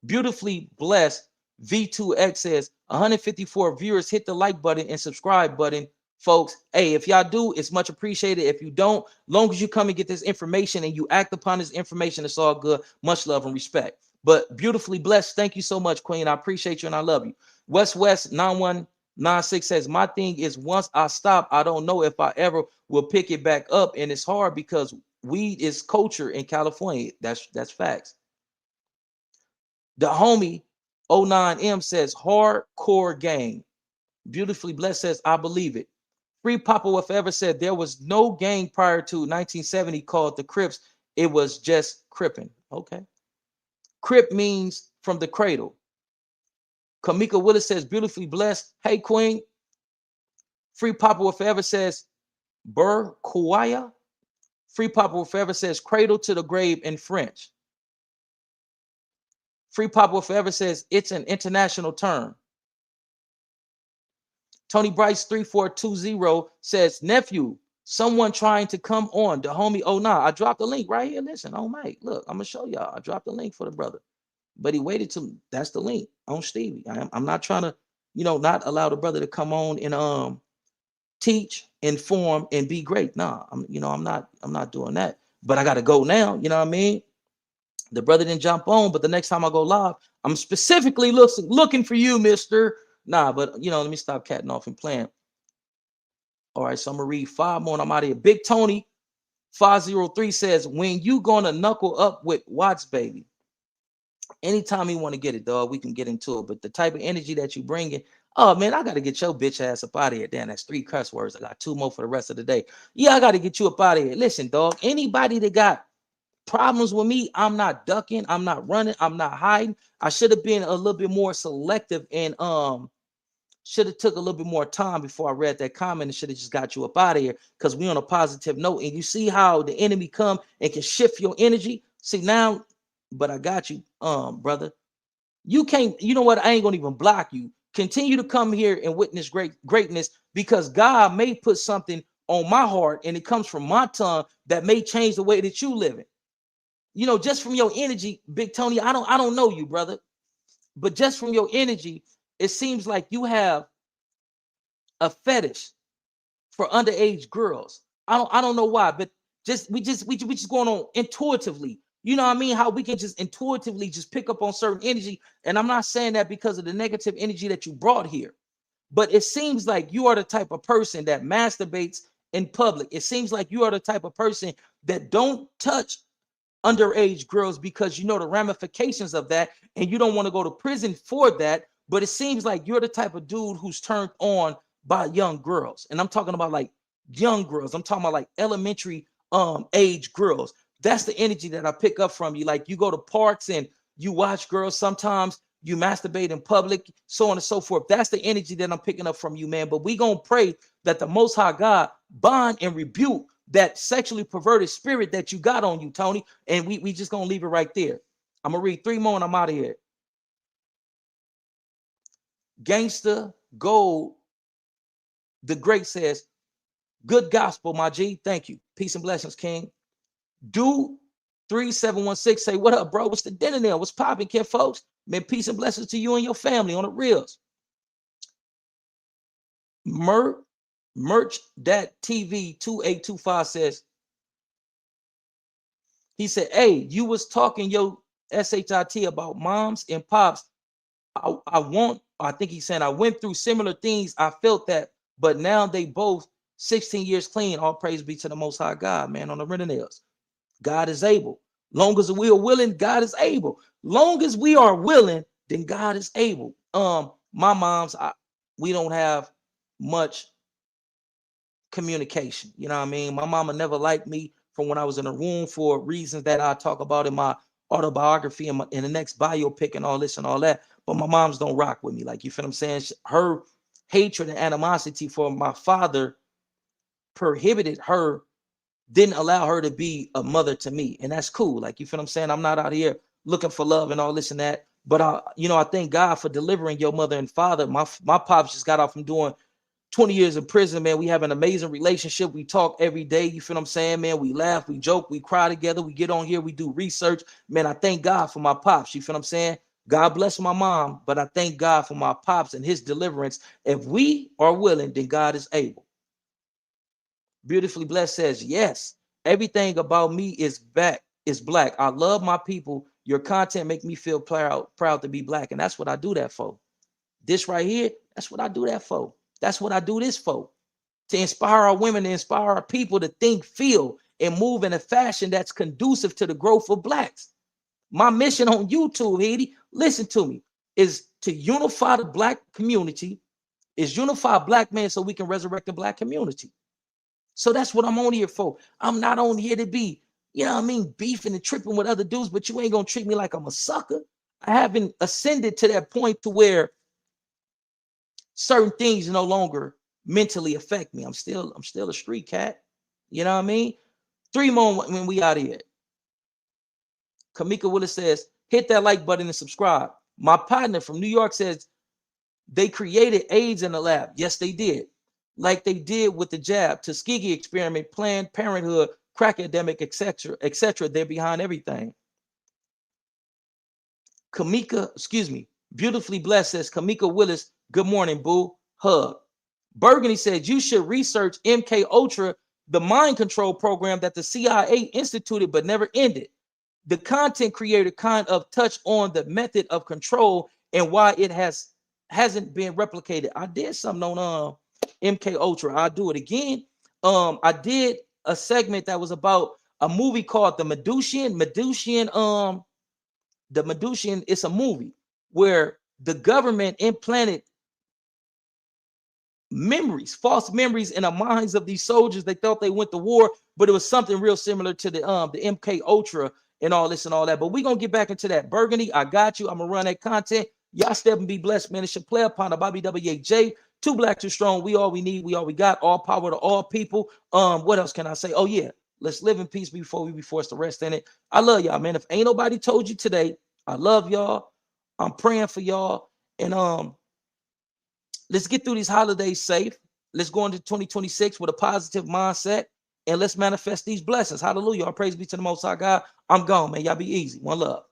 Beautifully blessed V2X says 154 viewers. Hit the like button and subscribe button, folks. Hey, if y'all do, it's much appreciated. If you don't, long as you come and get this information and you act upon this information, it's all good. Much love and respect. But beautifully blessed. Thank you so much, Queen. I appreciate you and I love you. West 9196 says, my thing is once I stop, I don't know if I ever will pick it back up. And it's hard because weed is culture in California. That's facts. The homie 09M says hardcore gang. Beautifully blessed says, I believe it. Free Papa Will Forever said there was no gang prior to 1970 called the Crips. It was just cripping. Okay. Crip means from the cradle. Kamika Willis says, beautifully blessed. Hey, Queen. Free Papa Will Forever says, Bur Kuwaya. Free Papa Will Forever says, cradle to the grave in French. Free Pop Will Forever says it's an international term. Tony Bryce 3420 says, nephew, someone trying to come on. The homie, oh nah, I dropped the link right here. Listen, oh Mike, look, I'm gonna show y'all. I dropped the link for the brother, but he waited till that's the link on Stevie. I'm not trying to, not allow the brother to come on and teach, inform, and be great. Nah, I'm not doing that. But I gotta go now. You know what I mean? The brother didn't jump on, but the next time I go live, I'm specifically looking for you, mister. Nah, but let me stop catting off and playing. All right, so I'm gonna read 5 more and I'm out of here. Big Tony 503 says, when you gonna knuckle up with Watts, baby? Anytime you want to get it, dog, we can get into it. But the type of energy that you bring in, oh man, I gotta get your bitch ass up out of here. Damn, that's 3 cuss words. I got 2 more for the rest of the day. Yeah, I gotta get you up out of here. Listen, dog, anybody that got problems with me, I'm not ducking, I'm not running, I'm not hiding. I should have been a little bit more selective and should have took a little bit more time before I read that comment and should have just got you up out of here, because we on a positive note. And you see how the enemy come and can shift your energy. See now, but I got you, brother. You can't, you know what? I ain't gonna even block you. Continue to come here and witness greatness, because God may put something on my heart and it comes from my tongue that may change the way that you live it. Just from your energy, Big Tony, I don't know you, brother, but just from your energy, it seems like you have a fetish for underage girls. I don't know why, but we just going on intuitively. You know what I mean? How we can just intuitively just pick up on certain energy. And I'm not saying that because of the negative energy that you brought here, but it seems like you are the type of person that masturbates in public. It seems like you are the type of person that don't touch underage girls because you know the ramifications of that and you don't want to go to prison for that. But it seems like you're the type of dude who's turned on by young girls. And I'm talking about like young girls. I'm talking about like elementary age girls. That's the energy that I pick up from you. Like you go to parks and you watch girls, sometimes you masturbate in public, so on and so forth. That's the energy that I'm picking up from you, man. But we gonna pray that the Most High God bind and rebuke that sexually perverted spirit that you got on you, Tony. And we just gonna leave it right there. I'm gonna read 3 more and I'm out of here. Gangsta Gold the Great says, good gospel, my G. Thank you. Peace and blessings, King. Do 3716 say, what up, bro? What's the dinner there? What's popping, kid, folks? Man, peace and blessings to you and your family on the reels. Merch that TV 2825 says, he said, hey, you was talking your SHIT about moms and pops. I think he said, I went through similar things. I felt that, but now they both 16 years clean. All praise be to the Most High God, man, on the renegades. God is able. Long as we are willing, God is able. Long as we are willing, then God is able. My mom's, we don't have much communication. You know what I mean? My mama never liked me from when I was in a room for reasons that I talk about in my autobiography and in the next biopic and all this and all that. But my mom's don't rock with me. Like, you feel what I'm saying? Her hatred and animosity for my father prohibited her, didn't allow her to be a mother to me. And that's cool. Like, you feel what I'm saying? I'm not out here looking for love and all this and that. But I thank God for delivering your mother and father. My pops just got off from doing 20 years in prison, man. We have an amazing relationship. We talk every day. You feel what I'm saying, man? We laugh, we joke, we cry together. We get on here, we do research. Man, I thank God for my pops. You feel what I'm saying? God bless my mom, but I thank God for my pops and his deliverance. If we are willing, then God is able. Beautifully Blessed says, yes, everything about me is black. I love my people. Your content make me feel proud to be black. And that's what I do that for. This right here, that's what I do that for. That's what I do this for. To inspire our women, to inspire our people to think, feel, and move in a fashion that's conducive to the growth of blacks. My mission on YouTube, Haiti, listen to me, is to unify the black community, is unify black men so we can resurrect the black community. So that's what I'm on here for. I'm not on here to be, beefing and tripping with other dudes, but you ain't gonna treat me like I'm a sucker. I haven't ascended to that point to where certain things no longer mentally affect me. I'm still a street cat. You know what I mean? 3 more when we out of here. Kamika Willis says, Hit that like button and subscribe. My partner from New York says they created AIDS in the lab. Yes, they did. Like they did with the jab, Tuskegee experiment, Planned Parenthood, crack epidemic, etc., etc. They're behind everything. Kamika, excuse me, beautifully blessed says Kamika Willis, good morning, boo. Hug. Burgundy said you should research MK Ultra, the mind control program that the CIA instituted but never ended. The content creator kind of touched on the method of control and why it hasn't been replicated. I did something on MK Ultra. I'll do it again. I did a segment that was about a movie called The Medusian. The Medusian, it's a movie where the government implanted memories, false memories in the minds of these soldiers. They thought they went to war, but it was something real similar to the MK Ultra and all this and all that. But we're gonna get back into that. Burgundy, I got you. I'm gonna run that content. Y'all step and be blessed, man. It's your player partner, Bobby WAJ. Too black, too strong. We all we need, we all we got. All power to all people. What else can I say? Oh yeah, let's live in peace before we be forced to rest in it. I love y'all, man. If ain't nobody told you today, I love y'all. I'm praying for y'all. And let's get through these holidays safe. Let's go into 2026 with a positive mindset, and let's manifest these blessings. Hallelujah. All praise be to the Most High God. I'm gone, man. Y'all be easy. One love.